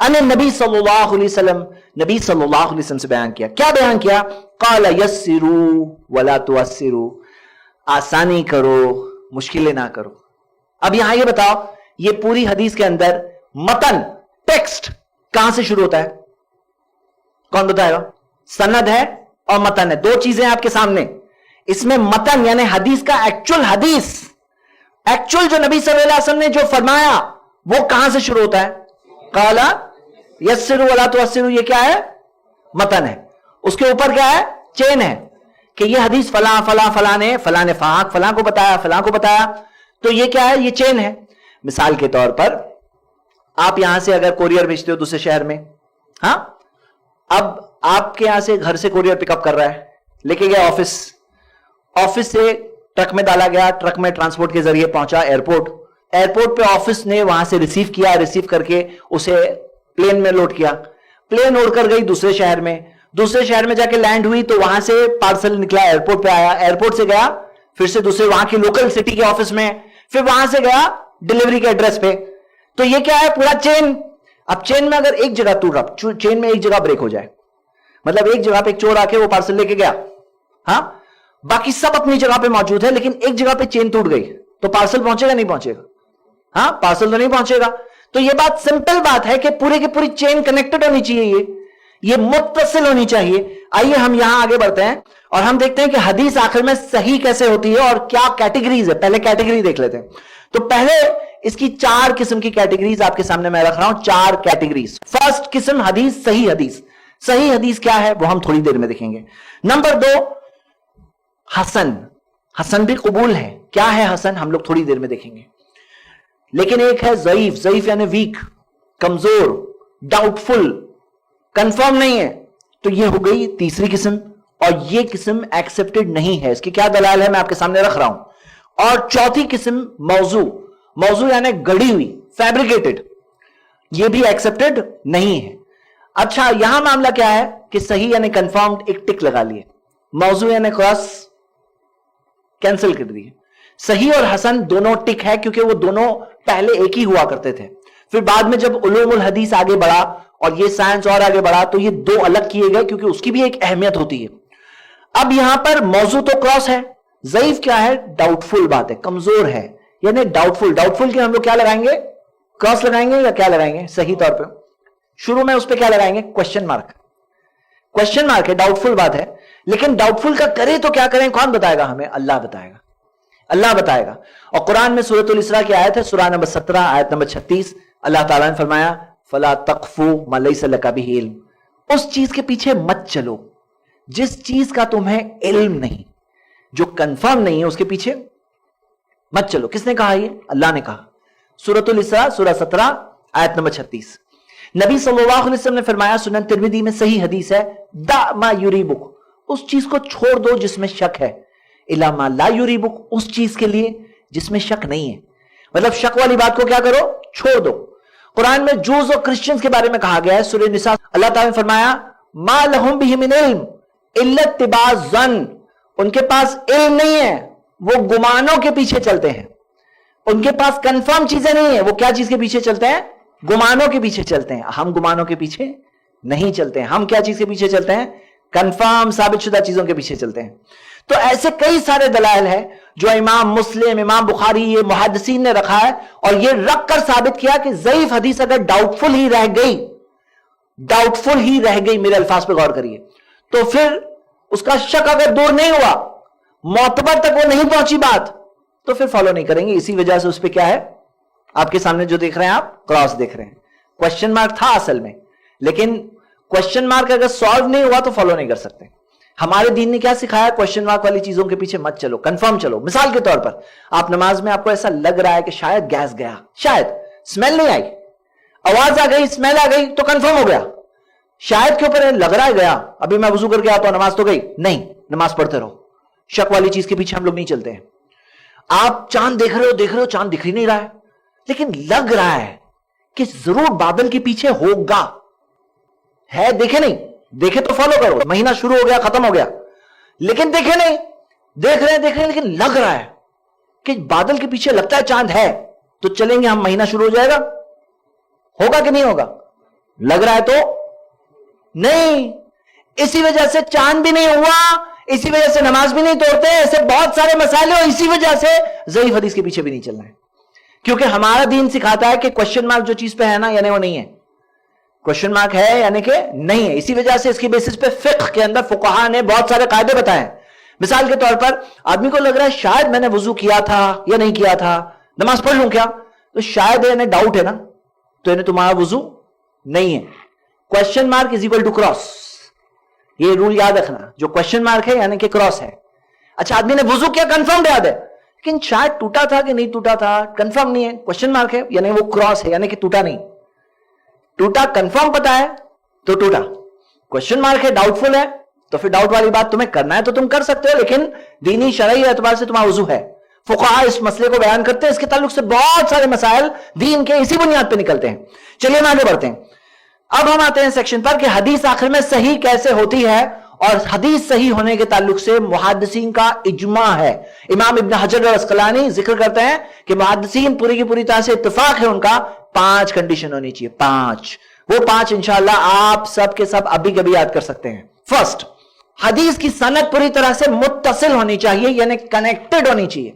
ان نبی صلی اللہ علیہ وسلم، نبی صلی اللہ علیہ وسلم سے بیان کیا. کیا بیان کیا؟ قال یسروا ولا تعسروا، آسانی کرو مشکلیں نہ کرو. اب یہاں یہ بتاؤ، یہ پوری حدیث کے اندر متن ٹیکسٹ کہاں سے شروع ہوتا ہے؟ کون بتائے گا؟ سند ہے اور متن ہے، دو چیزیں آپ کے سامنے. اس میں متن یعنی حدیث کا حدیث ایکچوئل جو نبی صلی اللہ علیہ وسلم نے جو فرمایا وہ کہاں سے شروع ہوتا ہے؟ قال یسروا ولا تعسروا، یہ کیا ہے؟ متن ہے. اس کے اوپر کیا ہے؟ چین ہے کہ یہ حدیث فلاں فلاں فلاں نے فلاں کو بتایا، فلاں کو بتایا. تو یہ کیا ہے؟ یہ چین ہے. مثال کے طور پر آپ یہاں سے اگر کوریئر بھیجتے ہو دوسرے شہر میں، ہاں، اب آپ کے یہاں سے گھر سے کوریئر پک اپ کر رہا ہے، لے کے گیا آفس سے ٹرک میں ڈالا گیا، ٹرک میں ٹرانسپورٹ کے ذریعے پہنچا ایئرپورٹ پہ آفس نے وہاں سے ریسیو کر کے اسے پلین میں لوڈ کیا. پلین اڑ کر گئی دوسرے شہر میں جا کے لینڈ ہوئی، تو وہاں سے پارسل نکلا، ایئرپورٹ پہ آیا، ایئرپورٹ سے گیا پھر سے دوسرے وہاں کی لوکل سٹی کے آفس میں، پھر وہاں سے گیا ڈلیوری کے ایڈریس پہ. تو یہ کیا ہے؟ پورا چین. اب چین میں اگر ایک جگہ ٹوٹ رہا، چین میں ایک جگہ بریک ہو جائے، مطلب ایک جگہ پہ ایک چور آ کے وہ پارسل لے کے گیا، ہاں، باقی سب اپنی جگہ پہ موجود ہے، لیکن ایک جگہ پہ چین ٹوٹ گئی تو پارسل پہنچے گا نہیں پہنچے گا؟ ہاں، پارسل تو نہیں پہنچے گا. تو یہ بات سمپل بات ہے کہ پورے کی پوری چین کنیکٹڈ ہونی چاہیے، یہ متصل ہونی چاہیے. آئیے ہم یہاں آگے بڑھتے ہیں اور ہم دیکھتے ہیں کہ حدیث آخر میں صحیح کیسے ہوتی ہے اور کیا کیٹیگریز ہے. پہلے کیٹیگری دیکھ لیتے ہیں. تو پہلے اس کی 4 قسم کی کیٹیگریز آپ کے سامنے میں رکھ رہا ہوں، 4 کیٹیگریز. فرسٹ قسم حدیث، صحیح حدیث. صحیح حدیث کیا ہے وہ ہم تھوڑی دیر میں دیکھیں گے. نمبر 2 حسن بھی قبول ہے. کیا ہے حسن؟ ہم لوگ تھوڑی دیر میں دیکھیں گے. لیکن ایک ہے ضعیف یعنی ویک، کمزور، ڈاؤٹ فل، کنفرم نہیں ہے. تو یہ ہو گئی تیسری قسم، اور یہ قسم ایکسپٹڈ نہیں ہے. اس کی کیا دلائل ہے میں آپ کے سامنے رکھ رہا ہوں. اور چوتھی قسم موضوع یعنی گڑی ہوئی، فیبریکیٹڈ، یہ بھی ایکسپٹڈ نہیں ہے. اچھا، یہاں معاملہ کیا ہے کہ صحیح یعنی کنفرمڈ ایک ٹک لگا لیے، موضوع یعنی کراس کینسل کر دیے. صحیح اور حسن دونوں ٹک ہے کیونکہ وہ دونوں پہلے ایک ہی ہوا کرتے تھے. پھر بعد میں جب علوم الحدیث آگے بڑھا اور یہ سائنس اور آگے بڑھا تو یہ 2 الگ کیے گئے کیونکہ اس کی بھی ایک اہمیت ہوتی ہے. اب یہاں پر موضوع تو کراس ہے، ضعیف کیا ہے؟ ڈاؤٹ فل بات ہے، کمزور ہے، یعنی ڈاؤٹ فل کے ہم لوگ کیا لگائیں گے؟ کراس لگائیں گے یا کیا لگائیں گے؟ صحیح طور پہ شروع میں اس پہ کیا لگائیں گے؟ کوشچن مارک ہے. ڈاؤٹ فل بات ہے، لیکن ڈاؤٹ فل کا کرے تو کیا کریں؟ کون بتائے گا ہمیں؟ اللہ بتائے گا. اور قرآن میں سورۃ الاسراء کی آیت ہے، سورہ نمبر 17 آیت نمبر 36، اللہ تعالیٰ نے فرمایا فلا تقفو ما لیس لک بہ علم، اس چیز کے پیچھے مت چلو جس چیز کا تمہیں علم نہیں، جو کنفرم نہیں ہے اس کے پیچھے مت چلو. کس نے کہا؟ یہ اللہ نے کہا. سورۃ الاسراء سورہ 17 آیت نمبر 36. نبی صلی اللہ علیہ وسلم نے فرمایا، سنن ترمذی میں صحیح حدیث ہے، دع ما یریبک، اس چیز کو چھوڑ دو جس میں شک ہے، الی ما لا یریبک، اس چیز کے لیے جس میں شک نہیں ہے. مطلب شک والی بات کو کیا کرو؟ چھوڑ دو. قرآن میں جوز اور کرسچنز کے بارے میں کہا گیا ہے، سورہ نساء اللہ تعالیٰ نے فرمایا ما لہم بہ من علم الا اتباع الظن، ان کے پاس علم نہیں ہے، وہ گمانوں کے پیچھے چلتے ہیں. ان کے پاس کنفرم چیزیں نہیں ہیں، وہ کیا چیز کے پیچھے چلتے ہیں؟ گمانوں کے پیچھے چلتے ہیں. ہم گمانوں کے پیچھے نہیں چلتے ہیں، ہم کیا چیز کے پیچھے چلتے ہیں؟ کنفرم ثابت شدہ چیزوں کے پیچھے چلتے ہیں. تو ایسے کئی سارے دلائل ہیں جو امام مسلم، امام بخاری، یہ محدثین نے رکھا ہے، اور یہ رکھ کر ثابت کیا کہ ضعیف حدیث اگر ڈاؤٹ فل ہی رہ گئی، میرے الفاظ پہ غور کریے، تو پھر اس کا شک اگر دور نہیں ہوا، معتبر تک وہ نہیں پہنچی بات، تو پھر فالو نہیں کریں گے. اسی وجہ سے اس پہ کیا ہے؟ آپ کے سامنے جو دیکھ رہے ہیں آپ کراس دیکھ رہے ہیں. کوشچن مارک تھا اصل میں، لیکن کوشچن مارک اگر سالو نہیں ہوا تو فالو نہیں کر سکتے. ہمارے دین نے کیا سکھایا؟ کوشچن مارک والی چیزوں کے پیچھے مت چلو، کنفرم چلو. مثال کے طور پر آپ نماز میں آپ کو ایسا لگ رہا ہے کہ شاید گیس گیا، شاید اسمیل نہیں آئی، آواز آ گئی، اسمیل آ گئی تو کنفرم ہو گیا. شاید کے اوپر لگ رہا ہے گیا، ابھی میں وضو کر کے آتا ہوں، نماز تو گئی نہیں، نماز پڑھتے رہو. شک والی چیز کے پیچھے ہم لوگ نہیں چلتے ہیں. آپ چاند دیکھ رہے ہو چاند دکھ ہی نہیں رہا ہے، لیکن لگ رہا ہے کہ ضرور بادل کے پیچھے ہوگا، ہے، دیکھے نہیں، دیکھے تو فالو کرو. مہینہ شروع ہو گیا، ختم ہو گیا، لیکن دیکھے نہیں، دیکھ رہے ہیں لیکن لگ رہا ہے کہ بادل کے پیچھے لگتا ہے چاند ہے، تو چلیں گے ہم، مہینہ شروع ہو جائے گا، ہوگا کہ نہیں ہوگا؟ لگ رہا ہے تو نہیں. اسی وجہ سے چاند بھی نہیں ہوا, اسی وجہ سے نماز بھی نہیں توڑتے, ایسے بہت سارے مسائل ہیں, اور اسی وجہ سے ضعیف حدیث کے پیچھے بھی نہیں چلنا ہے. کیونکہ ہمارا دین سکھاتا ہے کہ کوشچن مارک جو چیز پہ ہے نا, یعنی وہ نہیں ہے. کوشچن مارک ہے یعنی کہ نہیں ہے. اسی وجہ سے اس کی بیسس پہ فقہ کے اندر فقہا نے بہت سارے قاعدے بتائے ہیں. مثال کے طور پر آدمی کو لگ رہا ہے شاید میں نے وضو کیا تھا یا نہیں کیا تھا, نماز پڑھ لوں کیا, تو شاید یعنی ڈاؤٹ ہے نا, تو یعنی تمہارا وضو نہیں ہے. Question mark is equal to cross, یہ رول یاد رکھنا. جو کوشچن مارک ہے یعنی کہ کراس ہے. اچھا آدمی نے وضو کیا, کنفرم یاد ہے, لیکن شاید ٹوٹا تھا کہ نہیں ٹوٹا تھا, کنفرم نہیں ہے, کوشچن مارک ہے یعنی وہ کراس ہے, یعنی کہ ٹوٹا نہیں. ٹوٹا کنفرم پتا ہے تو ٹوٹا, کوشچن مارک ہے ڈاؤٹ فل ہے, تو پھر ڈاؤٹ والی بات تمہیں کرنا ہے تو تم کر سکتے ہو, لیکن دینی شرعی اعتبار سے تمہارا وضو ہے. فقہا اس مسئلے کو بیان کرتے ہیں, اس کے تعلق سے بہت سارے مسائل دین کے اسی بنیاد پہ نکلتے ہیں. چلیے ہم آگے بڑھتے ہیں. اب ہم آتے ہیں سیکشن پر کہ حدیث آخر میں صحیح کیسے ہوتی ہے, اور حدیث صحیح ہونے کے تعلق سے محدثین کا اجماع ہے. امام ابن حجر العسقلانی ذکر کرتے ہیں کہ محدثین پوری کی پوری طرح سے اتفاق ہے ان کا, 5 کنڈیشن ہونی چاہیے, 5. وہ 5 انشاءاللہ آپ سب کے سب ابھی کبھی یاد کر سکتے ہیں. فرسٹ, حدیث کی سند پوری طرح سے متصل ہونی چاہیے, یعنی کنیکٹڈ ہونی چاہیے.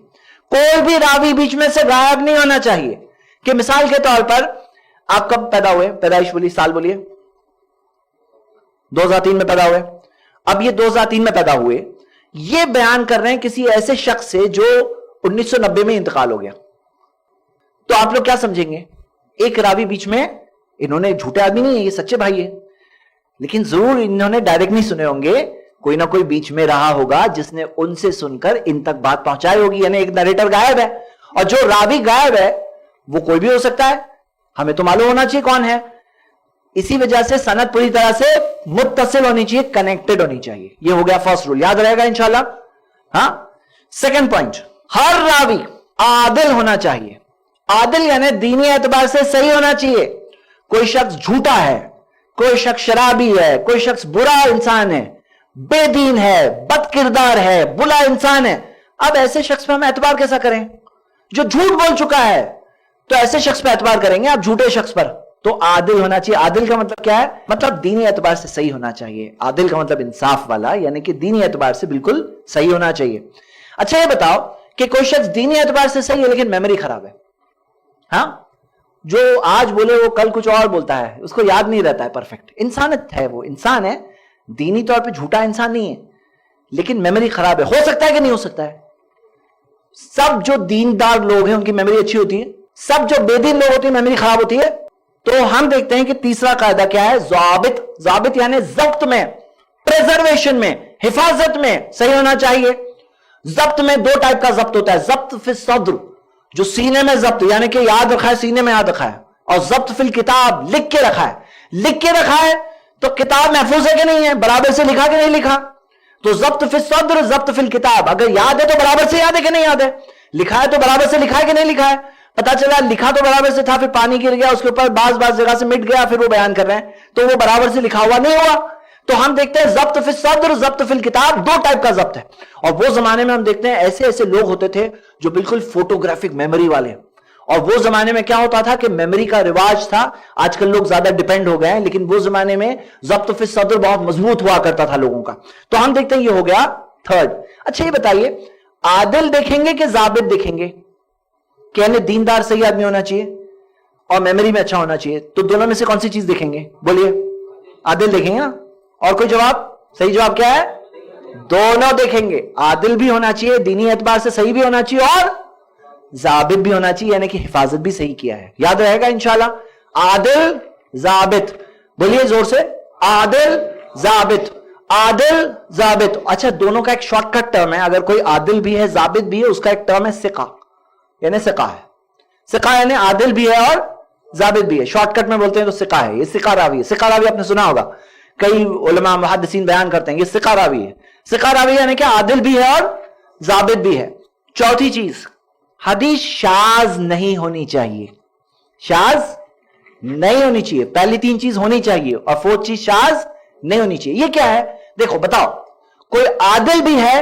کوئی بھی راوی بیچ میں سے غائب نہیں ہونا چاہیے. کہ مثال کے طور پر آپ کب پیدا ہوئے, پیدائش بولیے, سال بولیے, 2003 میں پیدا ہوئے. اب یہ 2003 میں پیدا ہوئے, یہ بیان کر رہے ہیں کسی ایسے شخص سے جو 1990 میں انتقال ہو گیا. تو آپ لوگ کیا سمجھیں گے, ایک راوی بیچ میں, انہوں نے جھوٹے آدمی نہیں ہے, یہ سچے بھائی ہے, لیکن ضرور انہوں نے ڈائریکٹ نہیں سنے ہوں گے, کوئی نہ کوئی بیچ میں رہا ہوگا جس نے ان سے سن کر ان تک بات پہنچائی ہوگی. یعنی ایک نریٹر غائب ہے, اور جو راوی غائب ہے وہ کوئی بھی ہو سکتا ہے, ہمیں تو معلوم ہونا چاہیے کون ہے. اسی وجہ سے سند پوری طرح سے متصل ہونی چاہیے, کنیکٹڈ ہونی چاہیے. یہ ہو گیا فرسٹ رول, یاد رہے گا انشاءاللہ. ہاں, سیکنڈ پوائنٹ, ہر راوی عادل ہونا چاہیے. عادل یعنی دینی اعتبار سے صحیح ہونا چاہیے. کوئی شخص جھوٹا ہے, کوئی شخص شرابی ہے, کوئی شخص برا انسان ہے, بے دین ہے, بد کردار ہے, بلا انسان ہے. اب ایسے شخص پہ ہم اعتبار کیسا کریں؟ جو جھوٹ بول چکا ہے تو ایسے شخص پہ اعتبار کریں گے, آپ جھوٹے شخص پر. تو عادل ہونا چاہیے. عادل کا مطلب کیا ہے؟ مطلب دینی اعتبار سے صحیح ہونا چاہیے. عادل کا مطلب انصاف والا, یعنی کہ دینی اعتبار سے بالکل صحیح ہونا چاہیے. اچھا یہ بتاؤ کہ کوئی شخص دینی اعتبار سے صحیح ہے لیکن میموری خراب ہے. ہاں, جو آج بولے وہ کل کچھ اور بولتا ہے, اس کو یاد نہیں رہتا ہے پرفیکٹ. انسانت ہے, وہ انسان ہے, دینی طور پہ جھوٹا انسان نہیں ہے, لیکن میموری خراب ہے. ہو سکتا ہے کہ نہیں ہو سکتا ہے؟ سب جو دیندار لوگ ہیں ان کی میموری اچھی ہوتی ہے, سب جو بے دین لوگ ہوتے ہیں میموری خراب ہوتی ہے. تو ہم دیکھتے ہیں کہ تیسرا قاعدہ کیا ہے, ضابط. ضابط یعنی ضبط میں, پریزرویشن میں, حفاظت میں صحیح ہونا چاہیے. ضبط میں 2 ٹائپ کا ضبط ہوتا ہے. ضبط فی الصدر, جو سینے میں ضبط, یعنی کہ یاد رکھا ہے, سینے میں یاد رکھا ہے. اور ضبط فی الکتاب, لکھ کے رکھا ہے. لکھ کے رکھا ہے تو کتاب محفوظ ہے کہ نہیں ہے, برابر سے لکھا کہ نہیں لکھا. تو ضبط فی الصدر, ضبط فی الکتاب, اگر یاد ہے تو برابر سے یاد ہے کہ نہیں یاد ہے, لکھا ہے تو برابر سے لکھا ہے کہ نہیں لکھا ہے. پتا چلا لکھا تو برابر سے تھا, پھر پانی گر گیا اس کے اوپر, بعض جگہ سے مٹ گیا, پھر وہ بیان کر رہے ہیں, تو وہ برابر سے لکھا ہوا نہیں ہوا. تو ہم دیکھتے ہیں ضبط فی الصدر, ضبط فی الکتاب, 2 ٹائپ کا ضبط ہے. اور وہ زمانے میں ہم دیکھتے ہیں ایسے ایسے لوگ ہوتے تھے جو بالکل فوٹوگرافک میموری والے. اور وہ زمانے میں کیا ہوتا تھا کہ میموری کا رواج تھا. آج کل لوگ زیادہ ڈیپینڈ ہو گئے ہیں, لیکن وہ زمانے میں ضبط فی الصدر بہت مضبوط ہوا کرتا تھا لوگوں کا. تو ہم دیکھتے ہیں یہ ہو گیا تھرڈ. اچھا یہ بتائیے, عادل دیکھیں گے کہ ضابط دیکھیں گے؟ یعنی دیندار صحیح آدمی ہونا چاہیے اور میموری میں اچھا ہونا چاہیے. تو دونوں میں سے کون سی چیز دیکھیں گے؟ بولیے. عادل دیکھیں گے نا. اور کوئی جواب؟ صحیح جواب کیا ہے؟ دونوں دیکھیں گے. عادل بھی ہونا چاہیے, دینی اعتبار سے صحیح بھی ہونا چاہیے, اور ضابط بھی ہونا چاہیے, یعنی کہ حفاظت بھی صحیح کیا ہے. یاد رہے گا انشاءاللہ, عادل ضابط. بولیے زور سے, عادل ضابط, عادل ضابط. اچھا دونوں کا ایک شارٹ کٹ ٹرم ہے. اگر کوئی عادل بھی ہے ضابط بھی ہے, اس کا ایک ٹرم ہے ثقہ, یعنی ثقہ ہے. ثقہ یعنی عادل بھی ہے اور ضابط بھی ہے. شارٹ کٹ میں بولتے ہیں تو ثقہ ہے. یہ ثقہ راوی ہے. ثقہ راوی آپ نے سنا ہوگا, کئی علماء محدثین بیان کرتے ہیں یہ ثقہ راوی ہے. ثقہ راوی یعنی کہ عادل بھی ہے اور ضابط بھی ہے. چوتھی چیز, حدیث شاذ نہیں ہونی چاہیے. شاذ نہیں ہونی چاہیے. پہلی 3 چیز ہونی چاہیے, اور 4تھ چیز شاذ نہیں ہونی چاہیے. یہ کیا ہے؟ دیکھو بتاؤ, کوئی عادل بھی ہے,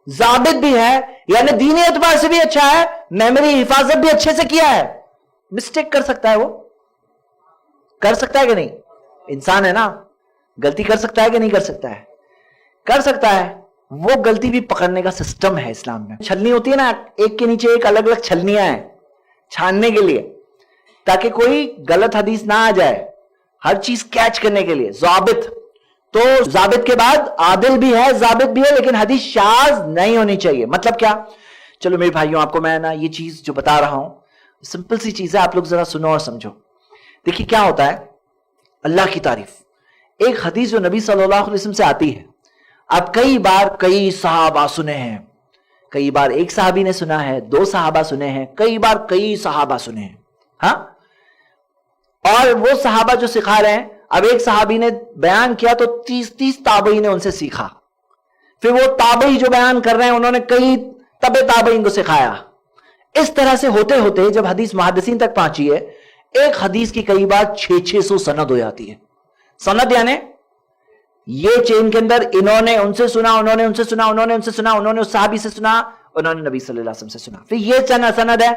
ضابط بھی ہے, یعنی دینی اعتبار سے بھی اچھا ہے, میموری حفاظت بھی اچھے سے کیا ہے, مسٹیک کر سکتا ہے, وہ کر سکتا ہے کہ نہیں؟ انسان ہے نا, غلطی کر سکتا ہے کہ نہیں کر سکتا ہے؟ کر سکتا ہے. وہ غلطی بھی پکڑنے کا سسٹم ہے اسلام میں. چھلنی ہوتی ہے نا, ایک کے نیچے ایک الگ الگ چھلنیاں ہیں چھاننے کے لیے, تاکہ کوئی غلط حدیث نہ آ جائے, ہر چیز کیچ کرنے کے لیے ضابط. تو ضابط کے بعد عادل بھی ہے, ضابط بھی ہے, لیکن حدیث شاذ نہیں ہونی چاہیے. مطلب کیا؟ چلو میرے بھائیوں, آپ کو میں نا یہ چیز جو بتا رہا ہوں سمپل سی چیز ہے, آپ لوگ ذرا سنو اور سمجھو. دیکھیے کیا ہوتا ہے, اللہ کی تعریف, ایک حدیث جو نبی صلی اللہ علیہ وسلم سے آتی ہے. اب کئی بار کئی صحابہ سنے ہیں, کئی بار ایک صحابی نے سنا ہے, 2 صحابہ سنے ہیں, کئی بار کئی صحابہ سنے ہیں. ہاں, اور وہ صحابہ جو سکھا رہے ہیں, اب ایک صحابی نے بیان کیا تو 30 تابعین نے ان سے سیکھا. پھر وہ تابعی جو بیان کر رہے ہیں انہوں نے کئی تبع تابعین کو سکھایا. اس طرح سے ہوتے ہوتے جب حدیث محدثین تک پہنچی ہے, ایک حدیث کی کئی بار 600 سند ہو جاتی ہے. سند یعنی یہ چین کے اندر انہوں نے ان سے سنا, انہوں نے ان سے سنا, انہوں نے ان سے سنا, انہوں نے اس صحابی سے سنا, انہوں نے نبی صلی اللہ علیہ وسلم سے سنا. پھر یہ سند ہے.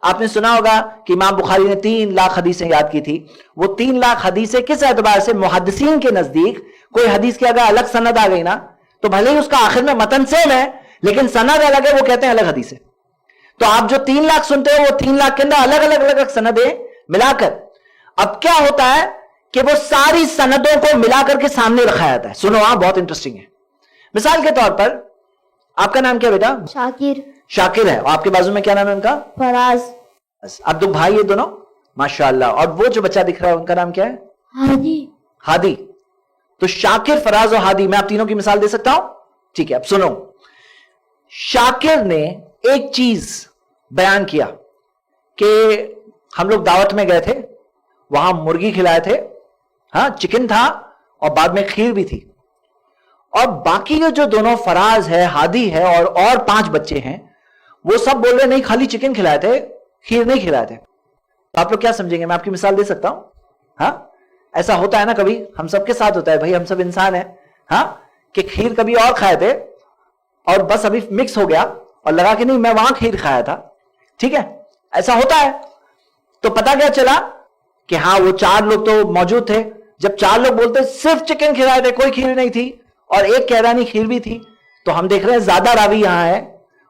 آپ نے سنا ہوگا کہ امام بخاری نے 3 لاکھ حدیثیں یاد کی تھی. وہ 3 لاکھ حدیثیں کس اعتبار سے؟ محدثین کے نزدیک کوئی حدیث کی اگر الگ سند آ گئی نا, تو بھلے ہی اس کا آخر میں متن سیم ہے لیکن سند الگ ہے, وہ کہتے ہیں الگ حدیث ہے. تو آپ جو 3 لاکھ سنتے ہیں وہ 3 لاکھ کے اندر الگ الگ سندیں ملا کر, اب کیا ہوتا ہے کہ وہ ساری سندوں کو ملا کر کے سامنے رکھا جاتا ہے. سنو ہاں, بہت انٹرسٹنگ ہے. مثال کے طور پر, آپ کا نام کیا بیٹا؟ شاکر. شاکر ہے. اور آپ کے بازو میں کیا نام ہے ان کا؟ فراز. اب 2 بھائی یہ دونوں, ماشاءاللہ. اور وہ جو بچہ دکھ رہا ہے ان کا نام کیا ہے؟ ہادی. ہادی. تو شاکر, فراز اور ہادی, میں آپ تینوں کی مثال دے سکتا ہوں؟ ٹھیک ہے. اب سنو, شاکر نے ایک چیز بیان کیا کہ ہم لوگ دعوت میں گئے تھے, وہاں مرغی کھلائے تھے, ہاں چکن تھا, اور بعد میں کھیر بھی تھی. اور باقی جو دونوں, فراز ہے, ہادی ہے, اور 5 بچے ہیں, وہ سب بول رہے نہیں خالی چکن کھلائے تھے, کھیر نہیں کھلائے تھے. تو آپ لوگ کیا سمجھیں گے؟ میں آپ کی مثال دے سکتا ہوں. ہاں, ایسا ہوتا ہے نا کبھی, ہم سب کے ساتھ ہوتا ہے بھائی, ہم سب انسان ہیں. ہاں, کہ کھیر کبھی اور کھائے تھے اور بس ابھی مکس ہو گیا اور لگا کہ نہیں میں وہاں کھیر کھایا تھا. ٹھیک ہے, ایسا ہوتا ہے. تو پتا کیا چلا کہ ہاں وہ 4 لوگ تو موجود تھے. جب 4 لوگ بولتے صرف چکن کھلائے تھے, کوئی کھیر نہیں تھی, اور ایک کہہ رہا نہیں کھیر بھی تھی, تو ہم دیکھ رہے ہیں زیادہ راوی یہاں ہے,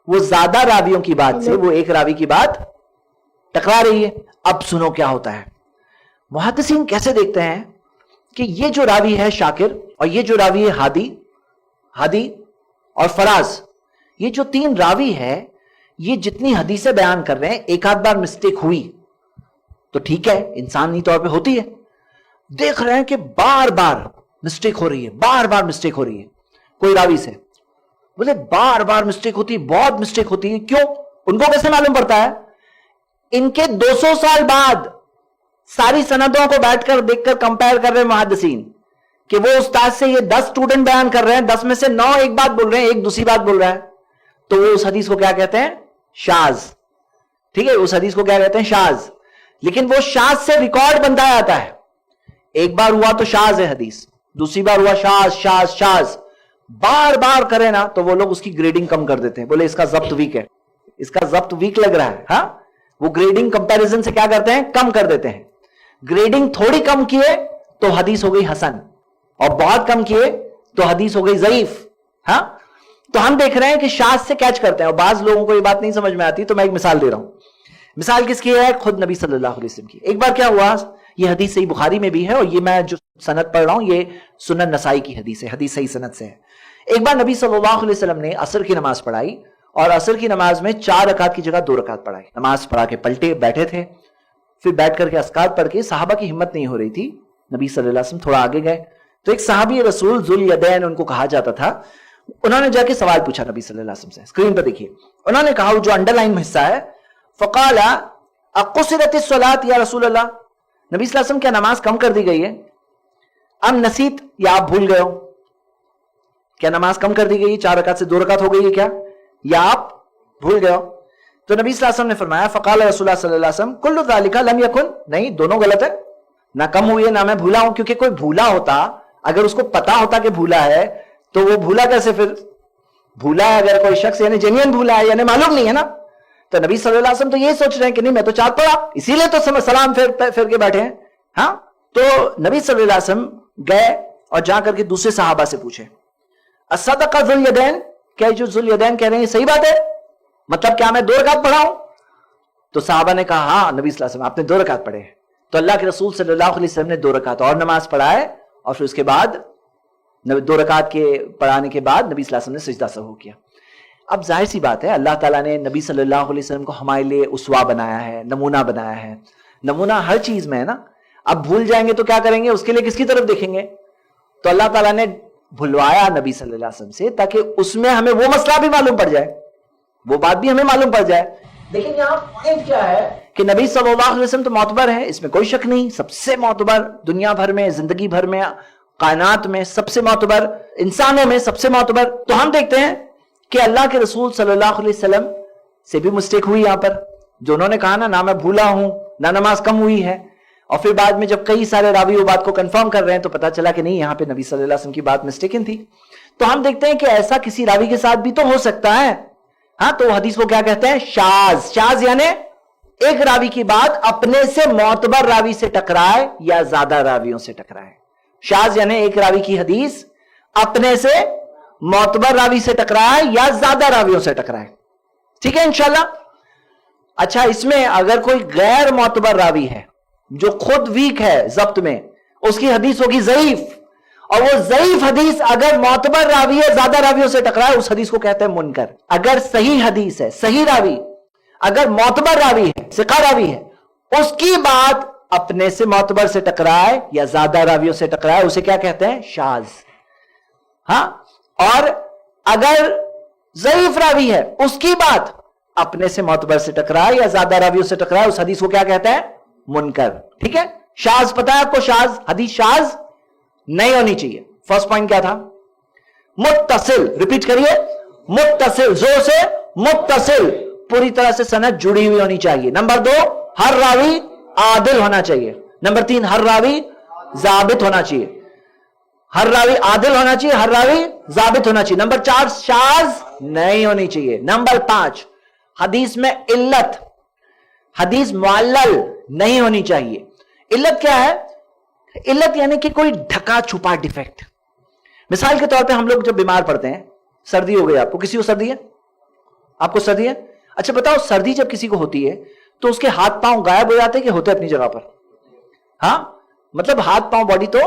وہ زیادہ راویوں کی بات سے وہ ایک راوی کی بات ٹکرا رہی ہے. اب سنو کیا ہوتا ہے. محدثین کیسے دیکھتے ہیں کہ یہ جو راوی ہے شاکر, اور یہ جو راوی ہے ہادی اور فراز, یہ جو 3 راوی ہے, یہ جتنی حدیثیں بیان کر رہے ہیں, ایک آدھ بار مسٹیک ہوئی تو ٹھیک ہے, انسانی طور پہ ہوتی ہے. دیکھ رہے ہیں کہ بار بار مسٹیک ہو رہی ہے, بار بار مسٹیک ہو رہی ہے. کوئی راوی سے بولے بار بار مسٹیک ہوتی ہے, بہت مسٹیک ہوتی ہے. کیوں؟ ان کو کیسے معلوم پڑتا ہے؟ ان کے 200 سال بعد ساری سندوں کو بیٹھ کر دیکھ کر کمپیئر کر رہے ہیں محدثین, کہ وہ استاد سے یہ 10 اسٹوڈنٹ بیان کر رہے ہیں, 10 میں سے 9 ایک بات بول رہے ہیں, ایک دوسری بات بول رہا ہے. تو وہ اس حدیث کو کیا کہتے ہیں؟ شاذ. ٹھیک ہے, اس حدیث کو کیا کہتے ہیں؟ شاذ. لیکن وہ شاذ سے ریکارڈ بنتا جاتا ہے. ایک بار ہوا تو شاذ ہے حدیث, دوسری بار ہوا شاذ شاذ شاذ, بار بار کرے نا تو وہ لوگ اس کی گریڈنگ کم کر دیتے ہیں. بولے اس کا ضبط ویک ہے, اس کا ضبط ویک لگ رہا ہے. ہاں, وہ گریڈنگ کمپیریزن سے کیا کرتے ہیں؟ کم کر دیتے ہیں. گریڈنگ تھوڑی کم کیے تو حدیث ہو گئی حسن, اور بہت کم کیے تو حدیث ہو گئی ضعیف. ہاں, تو ہم دیکھ رہے ہیں کہ شاذ سے کیچ کرتے ہیں, اور بعض لوگوں کو یہ بات نہیں سمجھ میں آتی. تو میں ایک مثال دے رہا ہوں. مثال کس کی ہے؟ خود نبی صلی اللہ علیہ وسلم کی. ایک بار کیا ہوا, یہ حدیث صحیح بخاری میں بھی ہے, اور یہ میں جو سند پڑھ رہا ہوں یہ سنن نسائی کی حدیث ہے, حدیث صحیح سند سے ہے. ایک بار نبی صلی اللہ علیہ وسلم نے عصر کی نماز پڑھائی, اور عصر کی نماز میں 4 رکعت کی جگہ 2 رکعت پڑھائی. نماز پڑھا کے پلٹے, بیٹھے تھے, پھر بیٹھ کر کے اذکار پڑھ کے, صحابہ کی ہمت نہیں ہو رہی تھی. نبی صلی اللہ علیہ وسلم تھوڑا آگے گئے, تو ایک صحابی رسول ذوالیدین ان کو کہا جاتا تھا, انہوں نے جا کے سوال پوچھا نبی صلی اللہ علیہ وسلم سے. اسکرین پر دیکھیے, انہوں نے کہا, جو انڈر لائن حصہ ہے, فقال اقصرت الصلاۃ یا رسول اللہ, نبی صلی اللہ علیہ وسلم کیا نماز کم کر دی گئی ہے؟ ام نسیت, یا آپ بھول گئے ہو؟ کیا نماز کم کر دی گئی, 4 رکعت سے 2 رکعت ہو گئی ہے کیا, یا آپ بھول گئے ہو؟ تو نبی صلی اللہ علیہ وسلم نے فرمایا, فقال رسول اللہ صلی اللہ علیہ وسلم کل ذالک لم یکن, نہیں دونوں غلط ہے, نہ کم ہوئی ہے نہ میں بھولا ہوں. کیونکہ کوئی بھولا ہوتا, اگر اس کو پتا ہوتا کہ بھولا ہے, تو وہ بھولا کیسے؟ پھر بھولا ہے اگر کوئی شخص, یعنی جینین بھولا ہے, یعنی معلوم نہیں ہے نا. تو نبی صلی اللہ علیہ وسلم تو یہ سوچ رہے ہیں کہ نہیں میں تو 4 پڑھا, اسی لیے تو سلام پھر کے بیٹھے ہیں. ہاں, تو نبی صلی اللہ علیہ وسلم گئے اور جا کر کے دوسرے صحابہ سے پوچھے الصدق ذو الیدین، کیا جو ذو الیدین کہہ رہے ہیں صحیح بات ہے؟ مطلب کیا میں 2 رکعت پڑھاؤں؟ تو صحابہ نے کہا ہاں نبی صلی اللہ علیہ وسلم آپ نے 2 رکعت پڑھے. تو اللہ کے رسول صلی اللہ علیہ وسلم نے 2 رکعت اور نماز پڑھائے، اور پھر اس کے بعد 2 رکعت کے پڑھانے کے بعد نبی صلی اللہ علیہ وسلم نے سجدہ سہو کیا. اب ظاہر سی بات ہے اللہ تعالیٰ نے نبی صلی اللہ علیہ وسلم کو ہمارے لیے اسوا بنایا ہے، نمونہ بنایا ہے. نمونہ ہر چیز میں ہے نا. اب بھول جائیں گے تو کیا کریں گے؟ اس کے لیے کس کی طرف دیکھیں گے؟ تو اللہ تعالیٰ نے بھلوایا نبی صلی اللہ علیہ وسلم سے تاکہ اس میں ہمیں وہ مسئلہ بھی معلوم پڑ جائے، وہ بات بھی ہمیں معلوم پڑ جائے. لیکن یہاں پوائنٹ کیا ہے کہ نبی صلی اللہ علیہ وسلم تو معتبر ہے، اس میں کوئی شک نہیں. سب سے معتبر دنیا بھر میں، زندگی بھر میں، کائنات میں سب سے معتبر، انسانوں میں سب سے معتبر. تو ہم دیکھتے ہیں کہ اللہ کے رسول صلی اللہ علیہ وسلم سے بھی مسٹیک ہوئی یہاں پر، جو انہوں نے کہا نہ میں بھولا ہوں نہ نماز کم ہوئی ہے. اور پھر بعد میں جب کئی سارے راوی وہ بات کو کنفرم کر رہے ہیں تو پتا چلا کہ نہیں، یہاں پہ نبی صلی اللہ علیہ وسلم کی بات مسٹیکن تھی. تو ہم دیکھتے ہیں کہ ایسا کسی راوی کے ساتھ بھی تو ہو سکتا ہے. ہاں تو حدیث کو کیا کہتے ہیں؟ شاذ. شاذ یعنی ایک راوی کی بات اپنے سے معتبر راوی سے ٹکرائے یا زیادہ راویوں سے ٹکرائے. شاذ یعنی ایک راوی کی حدیث اپنے سے معتبر راوی سے ٹکرائے یا زیادہ راویوں سے ٹکرائے. ٹھیک ہے انشاءاللہ. اچھا اس میں اگر کوئی غیر معتبر راوی ہے جو خود ویک ہے ضبط میں، اس کی حدیث ہوگی ضعیف، اور وہ ضعیف حدیث اگر معتبر راوی ہے زیادہ راویوں سے ٹکرائے اس حدیث کو کہتے ہیں منکر. اگر صحیح حدیث ہے، صحیح راوی اگر معتبر راوی ہے، ثقہ راوی ہے، اس کی بات اپنے سے معتبر سے ٹکرائے یا زیادہ راویوں سے ٹکرائے اسے کیا کہتے ہیں؟ شاذ. ہاں اور اگر ضعیف راوی ہے اس کی بات اپنے سے معتبر سے ٹکرائے یا زیادہ راویوں سے ٹکرائے اس حدیث کو کیا کہتے ہیں؟ منکر. ٹھیک ہے. شاذ پتہ ہے آپ کو؟ شاذ حدیث شاذ نہیں ہونی چاہیے. فرسٹ پوائنٹ کیا تھا؟ متصل. ریپیٹ کریے. متصل. زور سے. متصل. پوری طرح سے سند جڑی ہوئی ہونی چاہیے. نمبر 2 ہر راوی عادل ہونا چاہیے. نمبر 3 ہر راوی ضابط ہونا چاہیے. ہر راوی عادل ہونا چاہیے، ہر راوی ضابط ہونا چاہیے. نمبر 4 شاذ نہیں ہونی چاہیے. نمبر 5 حدیث میں علت، حدیث معلل نہیں ہونی چاہیے. علت کیا ہے؟ علت یعنی کہ کوئی ڈھکا چھپا ڈیفیکٹ. مثال کے طور پہ ہم لوگ جب بیمار پڑتے ہیں، سردی ہو گئی، آپ کو کسی کو سردی ہے؟ آپ کو سردی ہے؟ اچھا بتاؤ سردی جب کسی کو ہوتی ہے تو اس کے ہاتھ پاؤں غائب ہو جاتے ہیں کہ ہوتے اپنی جگہ پر؟ ہاں مطلب ہاتھ پاؤں باڈی تو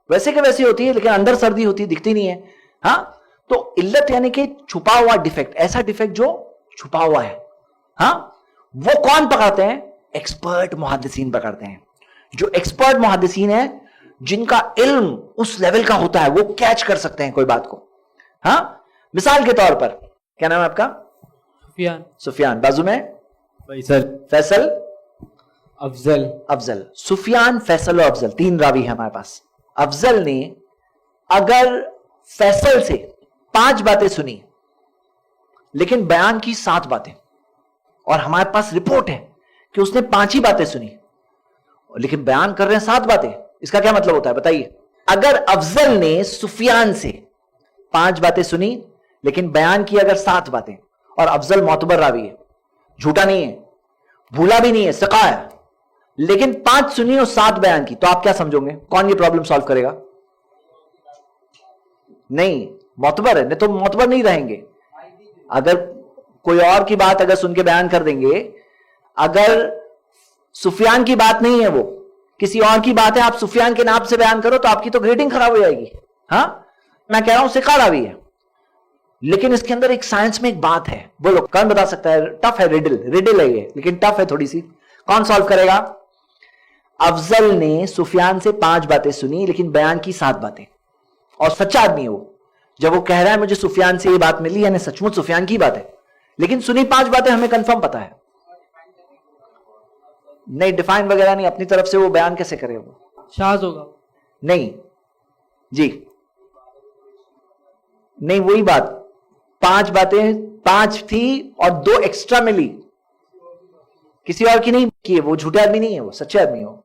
ویسے کہ ویسی ہوتی ہے لیکن اندر سردی ہوتی ہے، دکھتی نہیں ہے. ہاں تو علت یعنی کہ چھپا ہوا ڈیفیکٹ، ایسا ڈیفیکٹ جو چھپا ہوا ہے. ہاں وہ کون پکڑتے ہیں؟ ایکسپرٹ محدثین پکڑتے ہیں. جو ایکسپرٹ محدثین ہیں جن کا علم اس لیول کا ہوتا ہے وہ کیچ کر سکتے ہیں کوئی بات کو. ہاں مثال کے طور پر کیا نام ہے آپ کا؟ سفیان. بازو میں فیصل، افضل. سفیان، فیصل اور افضل 3 راوی ہیں ہمارے پاس. افضل نے اگر فیصل سے 5 باتیں سنی لیکن بیان کی 7 باتیں، اور ہمارے پاس رپورٹ ہے کہ اس نے 5 ہی باتیں سنی لیکن بیان کر رہے ہیں 7 باتیں، اس کا کیا مطلب ہوتا ہے بتائیے؟ اگر افضل نے سفیان سے 5 باتیں سنی لیکن بیان کی اگر 7 باتیں، اور افضل معتبر راوی ہے، جھوٹا نہیں ہے، بھولا بھی نہیں ہے، ثقہ ہے، لیکن 5 سنی اور 7 بیان کی، تو آپ کیا سمجھو گے کون یہ پرابلم سالو کرے گا؟ نہیں، معتبر ہے. نہیں تو معتبر نہیں رہیں گے. اگر کوئی اور کی بات اگر سن کے بیان کر دیں گے، اگر سفیان کی بات نہیں ہے وہ کسی اور کی بات ہے، آپ سفیان کے نام سے بیان کرو تو آپ کی تو گریڈنگ خراب ہو جائے گی. ہاں میں کہہ رہا ہوں ثقہ راوی ہے لیکن اس کے اندر ایک سائنس میں ایک بات ہے. بولو کون بتا سکتا ہے؟ ٹف ہے، ریڈل ہے یہ لیکن ٹف ہے تھوڑی سی. کون سالو کرے گا؟ افضل نے سفیان سے 5 باتیں سنی لیکن بیان کی 7 باتیں، اور سچا آدمی ہے وہ. جب وہ کہہ رہا ہے مجھے سفیان سے یہ بات ملی یعنی سچ مچ سفیان کی بات ہے، لیکن سنی 5 باتیں ہمیں کنفرم پتا ہے. نہیں ڈیفائن وغیرہ نہیں، اپنی طرف سے وہ بیان کیسے کرے؟ وہ شاذ ہوگا. نہیں جی نہیں، وہی بات 5 باتیں 5 تھی اور 2 ایکسٹرا ملی، کسی اور کی نہیں کی. وہ جھوٹے آدمی نہیں ہے، وہ سچے آدمی ہو.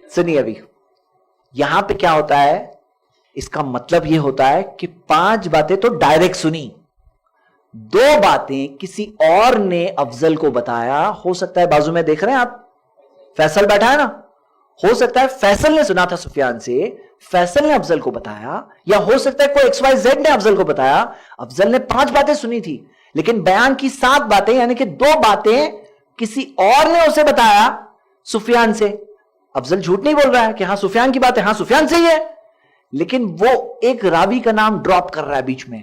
سنیے ابھی یہاں پہ کیا ہوتا ہے، اس کا مطلب یہ ہوتا ہے کہ 5 باتیں تو ڈائریکٹ سنی، 2 باتیں کسی اور نے افضل کو بتایا. ہو سکتا ہے بازو میں دیکھ رہے ہیں آپ فیصل بیٹھا ہے نا، ہو سکتا ہے فیصل نے سنا تھا سفیان سے, فیصل نے افضل کو بتایا, یا ہو سکتا ہے کوئی ایکس وائی زیڈ نے افضل کو بتایا. افضل نے 5 باتیں سنی تھی, لیکن بیان کی 7 باتیں, یعنی کہ 2 باتیں کسی اور نے اسے بتایا سفیان سے. افضل جھوٹ نہیں بول رہا ہے کہ ہاں سفیان کی بات ہے, ہاں سفیان سے ہی ہے, لیکن وہ ایک راوی کا نام ڈراپ کر رہا ہے بیچ میں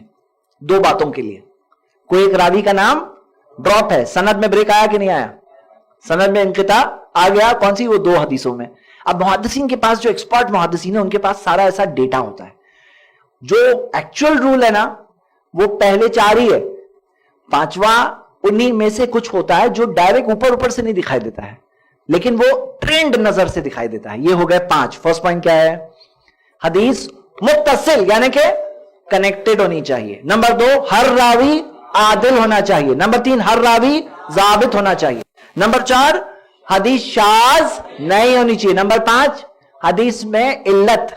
2 باتوں کے لیے. کوئی ایک راوی کا نام ڈراپ ہے. سند میں بریک آیا کہ نہیں آیا؟ سند میں انقطاع آ گیا. کون سی؟ وہ 2 حدیثوں میں. اب محدثین کے پاس, جو ایکسپرٹ محدثین ہیں, ان کے پاس سارا ایسا ڈیٹا ہوتا ہے. جو ایکچوئل رول ہے نا, وہ پہلے 4 ہی ہے, 5واں انہی میں سے کچھ ہوتا ہے جو ڈائریکٹ اوپر سے نہیں دکھائی دیتا ہے, لیکن وہ ٹرینڈ نظر سے دکھائی دیتا ہے. یہ ہو گئے 5. فرسٹ پوائنٹ کیا ہے؟ حدیث متصل, یعنی کہ کنیکٹڈ ہونی چاہیے. نمبر 2, ہر راوی عادل ہونا چاہیے. نمبر 3, ہر راوی ضابط ہونا چاہیے. نمبر 4, حدیث شاذ نہیں ہونی چاہیے. نمبر 5, حدیث میں علت,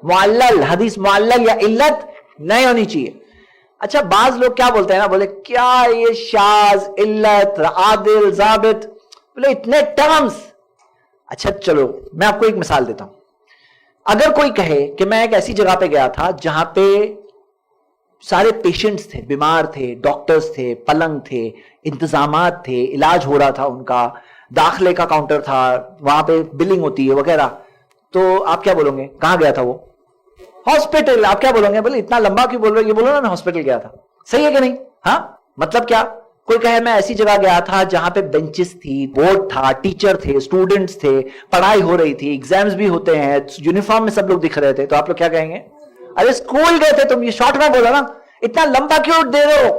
معلل, حدیث معلل یا علت نہیں ہونی چاہیے. اچھا, بعض لوگ کیا بولتے ہیں نا, بولے کیا یہ شاذ, علت, عادل, ضابط, بولے اتنے ٹرمز. اچھا چلو میں آپ کو ایک مثال دیتا ہوں. اگر کوئی کہے کہ میں ایک ایسی جگہ پہ گیا تھا جہاں پہ سارے پیشنٹس تھے, بیمار تھے, ڈاکٹرز تھے, پلنگ تھے, انتظامات تھے, علاج ہو رہا تھا ان کا, داخلے کا کاؤنٹر تھا, وہاں پہ بلنگ ہوتی ہے وغیرہ, تو آپ کیا بولو گے؟ کہاں گیا تھا وہ؟ ہاسپٹل. آپ کیا بولو گے؟ بولے اتنا لمبا کیوں بول رہے ہو؟ یہ بولو نا میں ہاسپٹل گیا تھا. صحیح ہے کہ نہیں؟ ہاں, مطلب کیا؟ کوئی کہے میں ایسی جگہ گیا تھا جہاں پہ بینچز تھی, بورڈ تھا, ٹیچر تھے, اسٹوڈنٹس تھے, پڑھائی ہو رہی تھی, ایگزامز بھی ہوتے ہیں, یونیفارم میں سب لوگ دکھ رہے تھے, تو آپ لوگ کیا کہیں گے؟ ارے اسکول گئے تھے تم. یہ شارٹ میں بولا نا, اتنا لمبا کیوں دے رہے ہو؟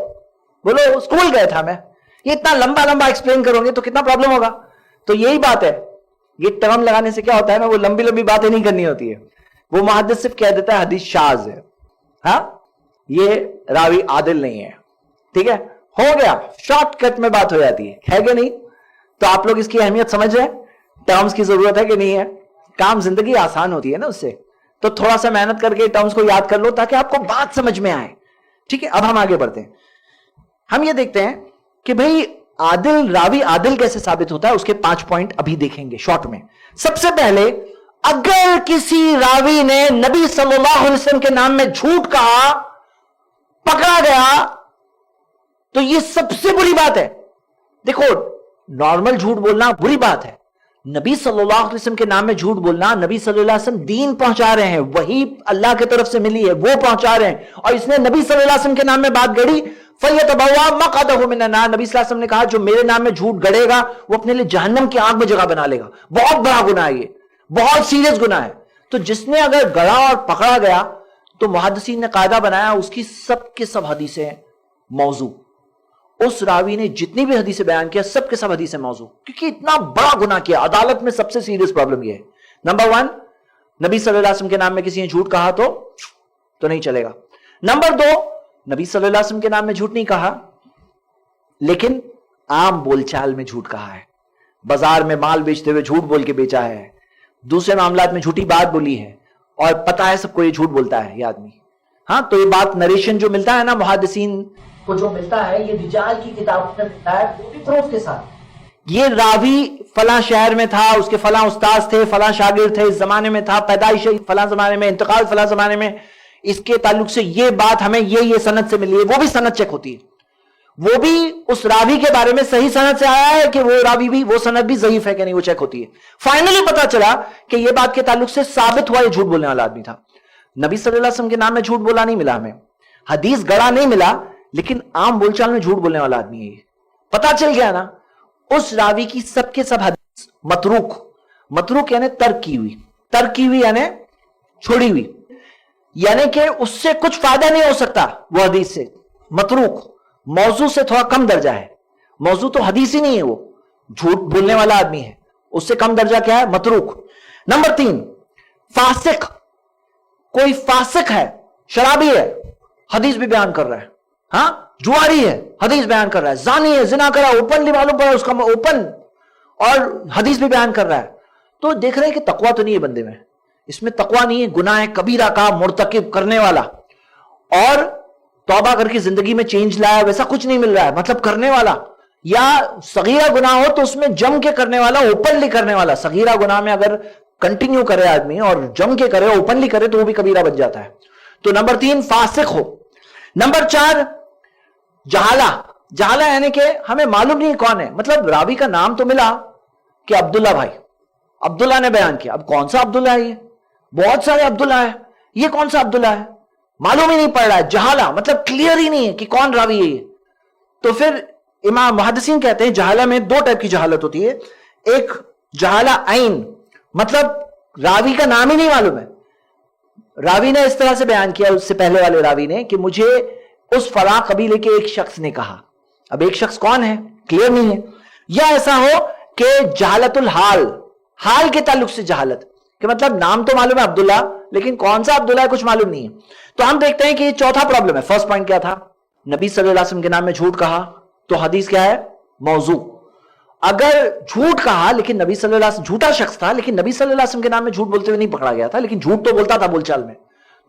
بولو اسکول گئے تھا میں. یہ اتنا لمبا لمبا ایکسپلین کرو گے تو کتنا پرابلم ہوگا. تو یہی بات ہے, یہ ٹرم لگانے سے کیا ہوتا ہے نا, وہ لمبی لمبی باتیں نہیں کرنی ہوتی ہے. وہ محدث صرف کہہ دیتا ہے حدیث شاذ ہے, ہاں یہ راوی عادل نہیں ہے. ٹھیک ہے, ہو گیا, شارٹ کٹ میں بات ہو جاتی ہے کہ نہیں؟ تو آپ لوگ اس کی اہمیت سمجھ رہے ہیں, ٹرمز کی ضرورت ہے کہ نہیں ہے؟ کام زندگی آسان ہوتی ہے نا اس سے. تو تھوڑا سا محنت کر کے ٹرمز کو یاد کر لو تاکہ آپ کو بات سمجھ میں آئے. ٹھیک ہے, اب ہم آگے بڑھتے ہیں. ہم یہ دیکھتے ہیں کہ بھئی عادل, راوی عادل کیسے ثابت ہوتا ہے. اس کے 5 پوائنٹ ابھی دیکھیں گے شارٹ میں. سب سے پہلے, اگر کسی راوی نے نبی صلی اللہ علیہ وسلم کے نام میں جھوٹ کہا, پکڑا گیا, تو یہ سب سے بری بات ہے. دیکھو, نارمل جھوٹ بولنا بری بات ہے. نبی صلی اللہ علیہ وسلم کے نام میں جھوٹ بولنا, نبی صلی اللہ علیہ وسلم دین پہنچا رہے ہیں, وہی اللہ کی طرف سے ملی ہے, وہ پہنچا رہے ہیں, اور اس نے نبی صلی اللہ علیہ وسلم کے نام میں بات گڑی, فَيَتَبَوَّأْ مَقْعَدَهُ مِنَ النَّارِ. نبی صلی اللہ علیہ وسلم نے کہا جو میرے نام میں جھوٹ گڑے گا وہ اپنے لیے جہنم کی آگ میں جگہ بنا لے گا. بہت بڑا گناہ ہے, یہ بہت سیریس گناہ ہے. تو جس نے اگر گڑا اور پکڑا گیا, تو محدثین نے قاعدہ بنایا اس کی سب کے سب حدیثیں موضوع. اس راوی نے جتنی بھی حدیثیں بیان کیا, سب کے سب حدیثیں موضوع, کیونکہ اتنا بڑا گناہ کیا. عدالت میں سب سے سیریس پرابلم یہ ہے. نمبر 1, نبی صلی اللہ علیہ وسلم کے نام میں کسی نے جھوٹ کہا تو نہیں چلے گا. نمبر 2, نبی صلی اللہ علیہ وسلم کے نام میں جھوٹ نہیں کہا, لیکن عام بول چال میں جھوٹ کہا ہے. بازار میں مال بیچتے ہوئے جھوٹ بول کے بیچا ہے, دوسرے معاملات میں جھوٹی بات بولی ہے, اور پتا ہے سب کو یہ جھوٹ بولتا ہے یہ آدمی. ہاں, تو یہ بات نریشن جو ملتا ہے نا محدثین کو, جو ملتا ہے یہ رجال کی کتاب میں ملتا ہے وہ بھی پروف کے ساتھ. یہ راوی فلاں شہر میں تھا, اس کے فلاں استاذ تھے, فلاں شاگرد تھے, اس زمانے میں تھا, پیدائش فلاں زمانے میں, انتقال فلاں زمانے میں, اس کے تعلق سے یہ بات ہمیں یہ سند سے ملی ہے. وہ بھی سند چیک ہوتی ہے, وہ بھی اس راوی کے بارے میں صحیح سند سے آیا ہے کہ وہ راوی بھی, وہ سند بھی ضعیف ہے کہ نہیں, وہ چیک ہوتی ہے. فائنلی پتا چلا کہ یہ بات کے تعلق سے ثابت ہوا یہ جھوٹ بولنے والا آدمی تھا. نبی صلی اللہ علیہ وسلم کے نام میں جھوٹ بولا نہیں ملا ہمیں, حدیث گڑا نہیں ملا, لیکن عام بول چال میں جھوٹ بولنے والا آدمی ہے. یہ پتا چل گیا نا, اس راوی کی سب کے سب حدیث متروک. متروک یعنی ترک کی ہوئی, ترک کی ہوئی یعنی چھوڑی ہوئی, یعنی کہ اس سے کچھ فائدہ نہیں ہو سکتا وہ حدیث سے. متروک موضوع سے تھوڑا کم درجہ ہے. موضوع تو حدیث ہی نہیں ہے, وہ جھوٹ بولنے والا آدمی ہے, اس سے کم درجہ کیا ہے؟ متروک. نمبر 3, فاسق. کوئی فاسق ہے, شرابی ہے, حدیث بھی بیان کر رہا ہے, ہاں جواری ہے, حدیث بیان کر رہا ہے, زانی ہے, زنا کر رہا ہے, اوپنلی معلوم پڑا اس کا اوپن, اور حدیث بھی بیان کر رہا ہے. تو دیکھ رہے ہیں کہ تقویٰ تو نہیں ہے بندے میں, اس میں تقویٰ نہیں ہے, گناہ کبیرہ کا مرتکب کرنے والا, اور توبہ کر کے زندگی میں چینج لایا ویسا کچھ نہیں مل رہا ہے, مطلب کرنے والا. یا صغیرہ گناہ ہو تو اس میں جم کے کرنے والا، اوپنلی کرنے والا. صغیرہ گناہ میں اگر کنٹینیو کرے آدمی اور جم کے کرے، اوپنلی کرے، تو وہ بھی کبیرہ بن جاتا ہے. تو نمبر 3 فاسق ہو. نمبر 4 جہالہ. جہالہ یعنی کہ ہمیں معلوم نہیں کون ہے. مطلب راوی کا نام تو ملا کہ عبداللہ بھائی، عبداللہ نے بیان کیا. اب کون سا عبداللہ ہے؟ یہ بہت سارے عبداللہ ہے، یہ کون سا عبداللہ ہے؟ معلوم ہی نہیں پڑ رہا ہے. جہالہ مطلب کلیئر ہی نہیں ہے کہ کون راوی ہے یہ. تو پھر امام محدثین کہتے ہیں جہالہ میں 2 ٹائپ کی جہالت ہوتی ہے. ایک جہالہ عین، مطلب راوی کا نام ہی نہیں معلوم ہے. راوی نے اس طرح سے بیان کیا، اس سے پہلے والے راوی نے، کہ مجھے اس فلاں قبیلے کے ایک شخص نے کہا. اب ایک شخص کون ہے کلیئر نہیں ہے. یا ایسا ہو کہ جہالت الحال، حال کے تعلق سے جہالت، کہ مطلب نام تو معلوم ہے عبداللہ، لیکن کون سا عبداللہ ہے کچھ معلوم نہیں ہے. تو ہم دیکھتے ہیں کہ یہ چوتھا پرابلم ہے. فرسٹ پوائنٹ کیا تھا؟ نبی صلی اللہ علیہ وسلم کے نام میں جھوٹ کہا تو حدیث کیا ہے؟ موضوع. اگر جھوٹ کہا لیکن نبی صلی اللہ علیہ وسلم، جھوٹا شخص تھا لیکن نبی صلی اللہ علیہ وسلم کے نام میں جھوٹ بولتے ہوئے نہیں پکڑا گیا تھا، لیکن جھوٹ تو بولتا تھا بول چال میں،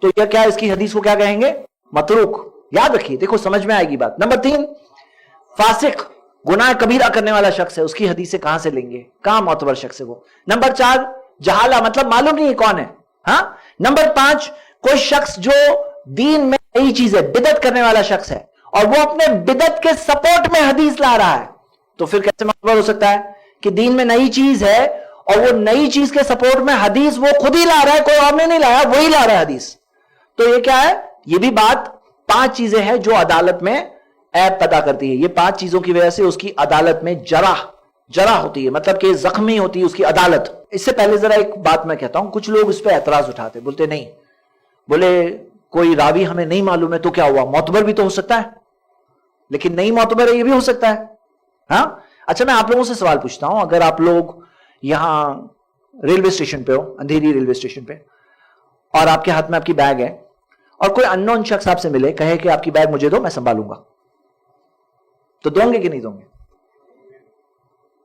تو یہ کیا اس کی حدیث کو کیا کہیں گے؟ متروک. یاد رکھیے، دیکھو سمجھ میں آئے گی بات. نمبر 3 فاسق، گناہ کبیرہ کرنے والا شخص ہے، اس کی حدیث سے کہاں سے لیں گے؟ کہاں معتبر شخص ہے وہ؟ نمبر 4 جہالہ، مطلب معلوم نہیں کون ہے. ہاں. نمبر 5 کوئی شخص جو دین میں نئی چیز ہے، بدعت کرنے والا شخص ہے، اور وہ اپنے بدعت کے سپورٹ میں حدیث لا رہا ہے. تو پھر کیسے معتبر ہو سکتا ہے کہ دین میں نئی چیز ہے اور وہ نئی چیز کے سپورٹ میں حدیث وہ خود ہی لا رہا ہے، کوئی اور نے نہیں لایا، وہی لا رہا ہے حدیث. تو یہ کیا ہے؟ یہ بھی بات 5 چیزیں ہیں جو عدالت میں عیب پیدا کرتی ہے. یہ 5 چیزوں کی وجہ سے اس کی عدالت میں جرح ہوتی ہے، مطلب کہ زخمی ہوتی ہے اس کی عدالت. اس سے پہلے ذرا ایک بات میں کہتا ہوں. کچھ لوگ اس پہ اعتراض اٹھاتے، بولتے نہیں، بولے کوئی راوی ہمیں نہیں معلوم ہے تو کیا ہوا؟ معتبر بھی تو ہو سکتا ہے. لیکن نہیں معتبر ہے یہ بھی ہو سکتا ہے. ہاں. اچھا میں آپ لوگوں سے سوال پوچھتا ہوں، اگر آپ لوگ یہاں ریلوے اسٹیشن پہ ہو، اندھیری ریلوے اسٹیشن پہ، اور آپ کے ہاتھ میں آپ کی بیگ ہے، اور کوئی ان نون شخص آپ سے ملے، کہے کہ آپ کی بیگ مجھے دو، میں سنبھالوں گا، تو دوں گے کہ نہیں دوں گے؟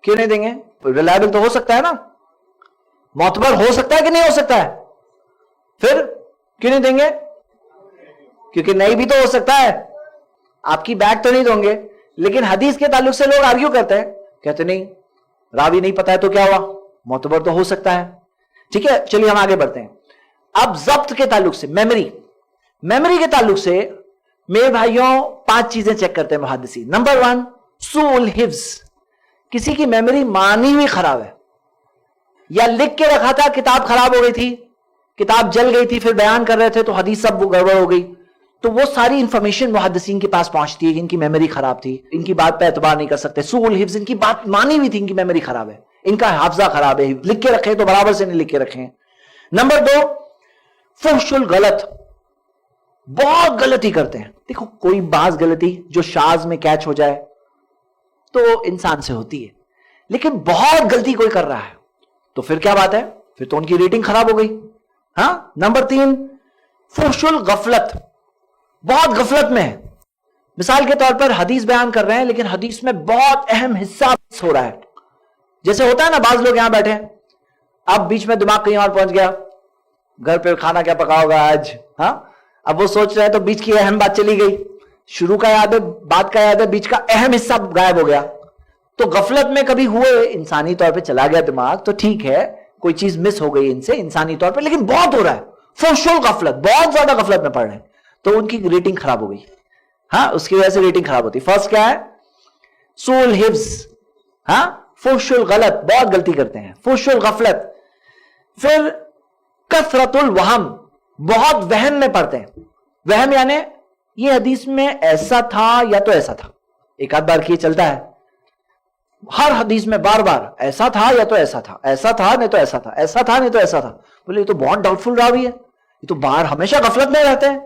کیوں نہیں دیں گے؟ ریلائبل تو ہو سکتا ہے نا، معتبر ہو سکتا ہے کہ نہیں ہو سکتا ہے؟ پھر کیوں نہیں دیں گے؟ کیونکہ نہیں بھی تو ہو سکتا ہے. آپ کی بیگ تو نہیں دوں گے، لیکن حدیث کے تعلق سے لوگ آرگیو کرتے ہیں، کہتے نہیں راوی نہیں پتا ہے تو کیا ہوا؟ معتبر تو ہو سکتا ہے. ٹھیک ہے، چلیے ہم آگے بڑھتے ہیں. اب ضبط کے تعلق سے، میموری کے تعلق سے میرے بھائیوں 5 چیزیں چیک کرتے ہیں محدثین. نمبر 1 سوء الحفظ. کسی کی میموری مانی ہوئی خراب ہے، یا لکھ کے رکھا تھا، کتاب خراب ہو گئی تھی، کتاب جل گئی تھی، پھر بیان کر رہے تھے تو حدیث سب گڑبڑ ہو گئی، تو وہ ساری انفارمیشن محدثین کے پاس پہنچتی ہے کہ ان کی میموری خراب تھی، ان کی بات پہ اعتبار نہیں کر سکتے. سوء الحفظ، ان کی بات مانی ہوئی تھی، ان کی میموری خراب ہے، ان کا حافظہ خراب ہے، لکھ کے رکھے تو برابر سے نہیں لکھ کے رکھے. نمبر 2 فحش الغلط، بہت غلطی کرتے ہیں. دیکھو کوئی بعض غلطی جو شاذ میں کیچ ہو جائے تو انسان سے ہوتی ہے، لیکن بہت غلطی کوئی کر رہا ہے تو پھر کیا بات ہے؟ پھر تو ان کی ریٹنگ خراب ہو گئی. ہاں. نمبر 3 فحش الغفلت، بہت غفلت میں ہے. مثال کے طور پر حدیث بیان کر رہے ہیں لیکن حدیث میں بہت اہم حصہ ہو رہا ہے. جیسے ہوتا ہے نا، بعض لوگ یہاں بیٹھے ہیں، اب بیچ میں دماغ کہیں اور پہنچ گیا، گھر پہ کھانا کیا پکاؤ گا آج، ہاں، اب وہ سوچ رہے ہیں تو بیچ کی اہم بات چلی گئی، شروع کا یاد ہے، بات کا یاد ہے، بیچ کا اہم حصہ غائب ہو گیا. تو غفلت میں کبھی ہوئے، انسانی طور پہ چلا گیا دماغ تو ٹھیک ہے، کوئی چیز مس ہو گئی ان سے انسانی طور پہ، لیکن بہت ہو رہا ہے، فحش الغفلت، بہت زیادہ غفلت میں پڑ رہے ہیں، تو ان کی ریٹنگ خراب ہو گئی. ہاں، اس کی وجہ سے ریٹنگ خراب ہوتی. فرسٹ کیا ہے؟ سوء الحفظ. ہاں، فحش الغلط، بہت غلطی کرتے ہیں، فحش الغفلت. پھر کثرت الوہم، بہت وہم میں پڑتے ہیں. وہم یعنی یہ حدیث میں ایسا تھا یا تو ایسا تھا، ایک آدھ بار کیے چلتا ہے، ہر حدیث میں بار بار ایسا تھا یا تو ایسا تھا، ایسا تھا نہیں تو ایسا تھا، ایسا تھا نہیں تو ایسا تھا. بولے یہ تو بہت ڈاؤٹ فل راوی ہے، یہ تو باہر ہمیشہ غفلت میں رہتے ہیں.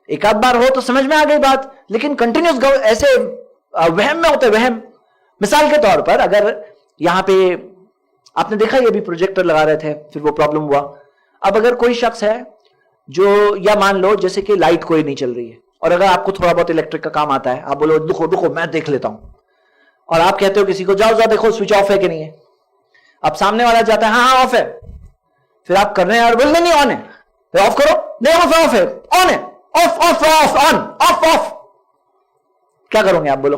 ایک آدھ بار ہو تو سمجھ میں آ گئی بات، لیکن کنٹینیوس ایسے وہم میں ہوتے. وہم مثال کے طور پر اگر یہاں پہ آپ نے دیکھا یہ بھی پروجیکٹر لگا رہے تھے، پھر وہ پرابلم ہوا. اب اگر کوئی شخص ہے جو، یا مان لو جیسے کہ لائٹ کوئی نہیں چل رہی ہے، اور اگر آپ کو تھوڑا بہت الیکٹرک کا کام آتا ہے، آپ بولو رکو میں دیکھ لیتا ہوں، اور آپ کہتے ہو کسی کو جاؤ دیکھو سوئچ آف ہے کہ نہیں ہے. اب سامنے والا جاتا ہے ہاں آف ہے، پھر آپ کر رہے ہیں اور بول نہیں آن ہے، پھر آف کرو، نہیں آف ہے، آن ہے، of of of on of of. کیا کرو گے آپ؟ بولو.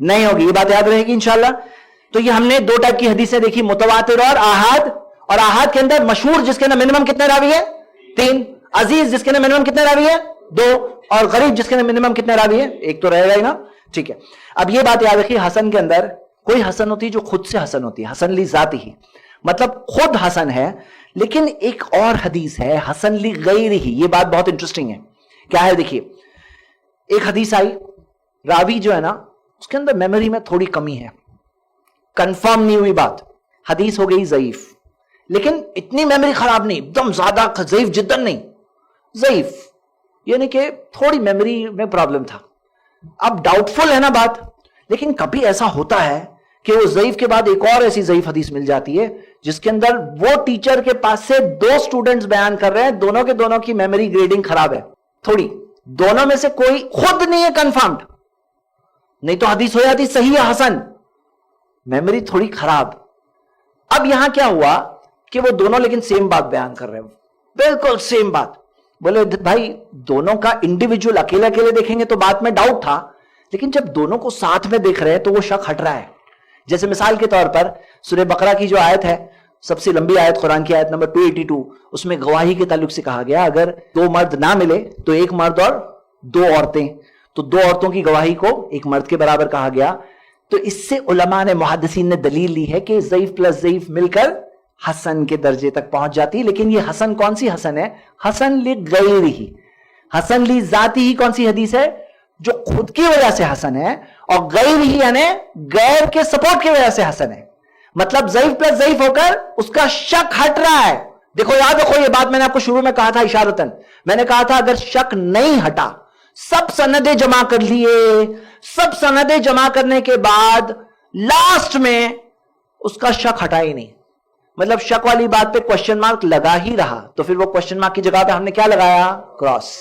نہیں ہوگی. یہ بات یاد رہے گی انشاءاللہ. تو یہ ہم نے دو ٹائپ کی حدیثیں دیکھی, متواتر اور آحاد. اور آحاد کے اندر مشہور جس کے اندر منیمم کتنے راوی ہے؟ 3. عزیز جس کے اندر منیمم کتنے راوی ہے؟ 2. اور غریب جس کے اندر منیمم کتنے راوی ہے؟ 1 تو رہے گا ہی نا. ٹھیک ہے. اب یہ بات یاد رکھیے, حسن کے اندر کوئی حسن ہوتی ہے جو خود سے حسن ہوتی ہے, حسن لی ذاتی ہی, مطلب خود حسن ہے. لیکن ایک اور حدیث ہے حسن لی غیر ہی. یہ بات بہت انٹرسٹنگ ہے. کیا ہے دیکھیے, ایک حدیث آئی, راوی جو ہے نا اس کے اندر میموری میں تھوڑی کمی ہے, کنفرم نہیں ہوئی بات, حدیث ہو گئی ضعیف. لیکن اتنی میموری خراب نہیں, ایک دم زیادہ ضعیف جدا نہیں, ضعیف یعنی کہ تھوڑی میموری میں پرابلم تھا. اب ڈاؤٹ فل ہے نا بات. لیکن کبھی ایسا ہوتا ہے کہ وہ ضعیف کے بعد ایک اور ایسی ضعیف حدیث مل جاتی ہے جس کے اندر وہ ٹیچر کے پاس سے 2 سٹوڈنٹس بیان کر رہے ہیں, دونوں کے دونوں کی میموری گریڈنگ خراب ہے تھوڑی, دونوں میں سے کوئی خود نہیں ہے کنفرمڈ, نہیں تو حدیث ہو جاتی صحیح یا حسن, میموری تھوڑی خراب. اب یہاں کیا ہوا کہ وہ دونوں لیکن سیم بات بیان کر رہے ہیں, بالکل سیم بات. بولے بھائی دونوں کا انڈیویجول اکیلے اکیلے دیکھیں گے تو بات میں ڈاؤٹ تھا, لیکن جب دونوں کو ساتھ میں دیکھ رہے ہیں تو وہ شک ہٹ رہا ہے. جیسے مثال کے طور پر سورہ بقرہ کی جو آیت ہے, سب سے لمبی آیت قرآن کی آیت نمبر 282, اس میں گواہی کے تعلق سے کہا گیا اگر 2 مرد نہ ملے تو 1 مرد اور 2 عورتیں, تو 2 عورتوں کی گواہی کو 1 مرد کے برابر کہا گیا. تو اس سے علماء نے, محدثین نے دلیل لی ہے کہ ضعیف پلس ضعیف مل کر حسن کے درجے تک پہنچ جاتی. لیکن یہ حسن کون سی حسن ہے؟ حسن لی غیر ہی, حسن لی ذاتی ہی کون سی حدیث ہے؟ جو خود کی وجہ سے حسن ہے, اور غیر ہی یعنی غیر کے سپورٹ کی وجہ سے حسن ہے. مطلب ضعیف پلس ضعیف ہو کر اس کا شک ہٹ رہا ہے. دیکھو یاد رکھو, یہ بات میں نے آپ کو شروع میں کہا تھا اشارتاً, میں نے کہا تھا اگر شک نہیں ہٹا, سب سندیں جمع کر لیے, سب سندیں جمع کرنے کے بعد لاسٹ میں اس کا شک ہٹا ہی نہیں, مطلب شک والی بات پہ کوشچن مارک لگا ہی رہا, تو پھر وہ کوشچن مارک کی جگہ پہ ہم نے کیا لگایا؟ کراس.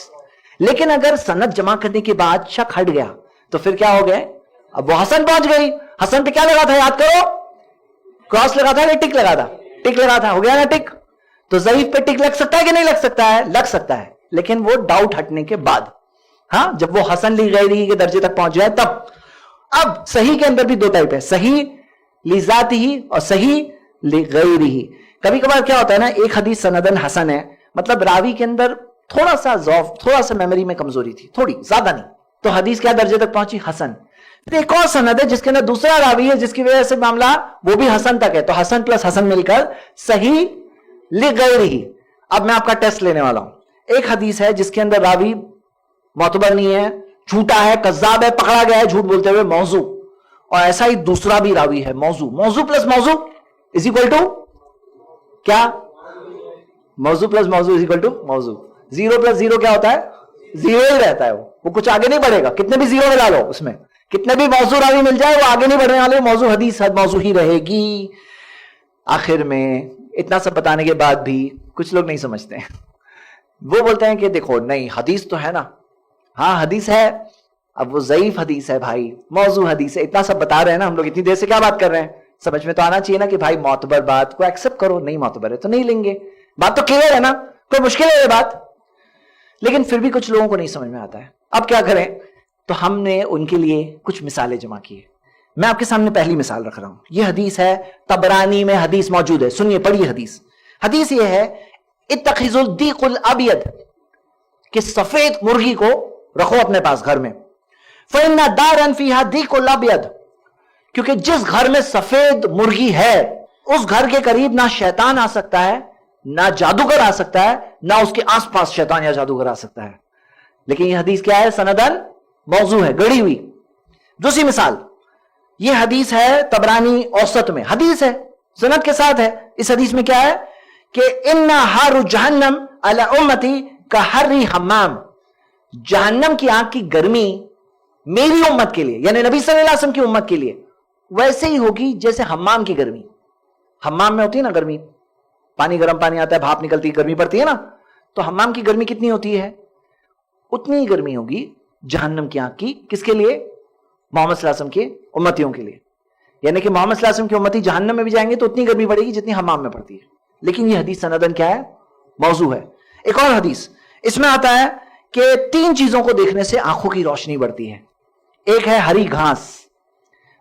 لیکن اگر سند جمع کرنے کے بعد شک ہٹ گیا تو پھر کیا ہو گئے؟ اب وہ حسن پہنچ گئی. حسن پہ کیا لگا تھا یاد کرو؟ کراس لگا تھا یا ٹک لگا تھا؟ ٹک لگا تھا, ہو گیا نا ٹک. تو ضعیف پہ ٹک لگ سکتا ہے کہ نہیں لگ سکتا ہے؟ لگ سکتا ہے, لیکن وہ ڈاؤٹ ہٹنے کے بعد. ہاں, جب وہ حسن لی غیری کے درجے تک پہنچ جائے تب. اب صحیح کے اندر بھی 2 ٹائپ ہے, صحیح لذاتی ہی اور صحیح لغیری ہی. کبھی کبھار کیا ہوتا ہے نا, ایک حدیث سندن حسن ہے, مطلب راوی کے اندر تھوڑا سا ضعف, تھوڑا سا میموری میں کمزوری تھی, تھوڑی, زیادہ نہیں, تو حدیث کیا درجے تک پہنچی؟ حسن. پھر ایک اور سند ہے جس کے اندر دوسرا راوی ہے جس کی وجہ سے معاملہ وہ بھی حسن تک ہے, تو حسن پلس حسن مل کر صحیح لغیری. اب میں آپ کا ٹیسٹ لینے والا ہوں. ایک حدیث ہے جس کے اندر راوی معتبر نہیں ہے, جھوٹا ہے, کذاب ہے, پکڑا گیا ہے جھوٹ بولتے ہوئے, موضوع. اور ایسا ہی دوسرا بھی راوی ہے موضوع. موضوع پلس موضوع از اکول ٹو کیا؟ موضوع پلس موضوع از اکول ٹو موضوع. 0 پلس 0 کیا ہوتا ہے؟ 0 ہی رہتا ہے, وہ کچھ آگے نہیں بڑھے گا. کتنے بھی 0 ملا لو اس میں, کتنے بھی موضوع راوی مل جائے, وہ آگے نہیں بڑھنے والے. موضوع حدیث موضوع ہی رہے گی. آخر میں اتنا سب بتانے کے بعد بھی کچھ لوگ نہیں سمجھتے ہیں. وہ بولتے ہیں کہ دیکھو نہیں حدیث تو ہے نا, ہاں حدیث ہے, اب وہ ضعیف حدیث ہے بھائی, موضوع حدیث ہے. اتنا سب بتا رہے ہیں نا ہم لوگ, اتنی دیر سے کیا بات کر رہے ہیں, سمجھ میں تو آنا چاہیے نا کہ بھائی معتبر بات کو ایکسپٹ کرو, نہیں معتبر ہے تو نہیں لیں گے. بات تو کلیئر ہے نا, کوئی مشکل ہے یہ بات. لیکن پھر بھی کچھ لوگوں کو نہیں سمجھ میں آتا ہے. اب کیا کریں؟ تو ہم نے ان کے لیے کچھ مثالیں جمع کی. میں آپ کے سامنے پہلی مثال رکھ رہا ہوں. یہ حدیث ہے, طبرانی میں حدیث موجود ہے, سنیے پڑھیے حدیث. حدیث یہ ہے, اتخذوا الدیق الابید, کہ سفید مرغی کو رکھو اپنے پاس گھر میں. فإن دارا فيها دیق الابید, کیونکہ جس گھر میں سفید مرغی ہے اس گھر کے قریب نہ شیطان آ سکتا ہے, نہ جادوگر آ سکتا ہے, نہ اس کے آس پاس شیطان یا جادوگر آ سکتا ہے. لیکن یہ حدیث کیا ہے؟ سندن موضوع ہے, گڑی ہوئی. دوسری مثال, یہ حدیث ہے طبرانی اوسط میں, حدیث ہے سند کے ساتھ ہے. اس حدیث میں کیا ہے کہ ان حار جہنم علی امتی کحر حمام, جہنم کی آگ کی گرمی میری امت کے لیے, یعنی نبی صلی اللہ علیہ وسلم کی امت کے لیے ویسے ہی ہوگی جیسے حمام کی گرمی. حمام میں ہوتی ہے نا گرمی, پانی گرم پانی آتا ہے, بھاپ نکلتی ہے, گرمی پڑتی ہے نا, تو حمام کی گرمی کتنی ہوتی ہے؟ اتنی ہی گرمی ہوگی جہنم کی آنکھ کی. کس کے لیے؟ محمد صلی اللہ علیہ وسلم کے امتیوں کے لیے. یعنی کہ محمد صلی اللہ علیہ وسلم کے امتی جہنم میں بھی جائیں گے تو اتنی گرمی پڑے گی جتنی حمام میں پڑتی ہے. لیکن یہ حدیث سندن کیا ہے؟ موضوع ہے. ایک اور حدیث اس میں آتا ہے کہ 3 چیزوں کو دیکھنے سے آنکھوں کی روشنی بڑھتی ہے. ایک ہے ہری گھاس,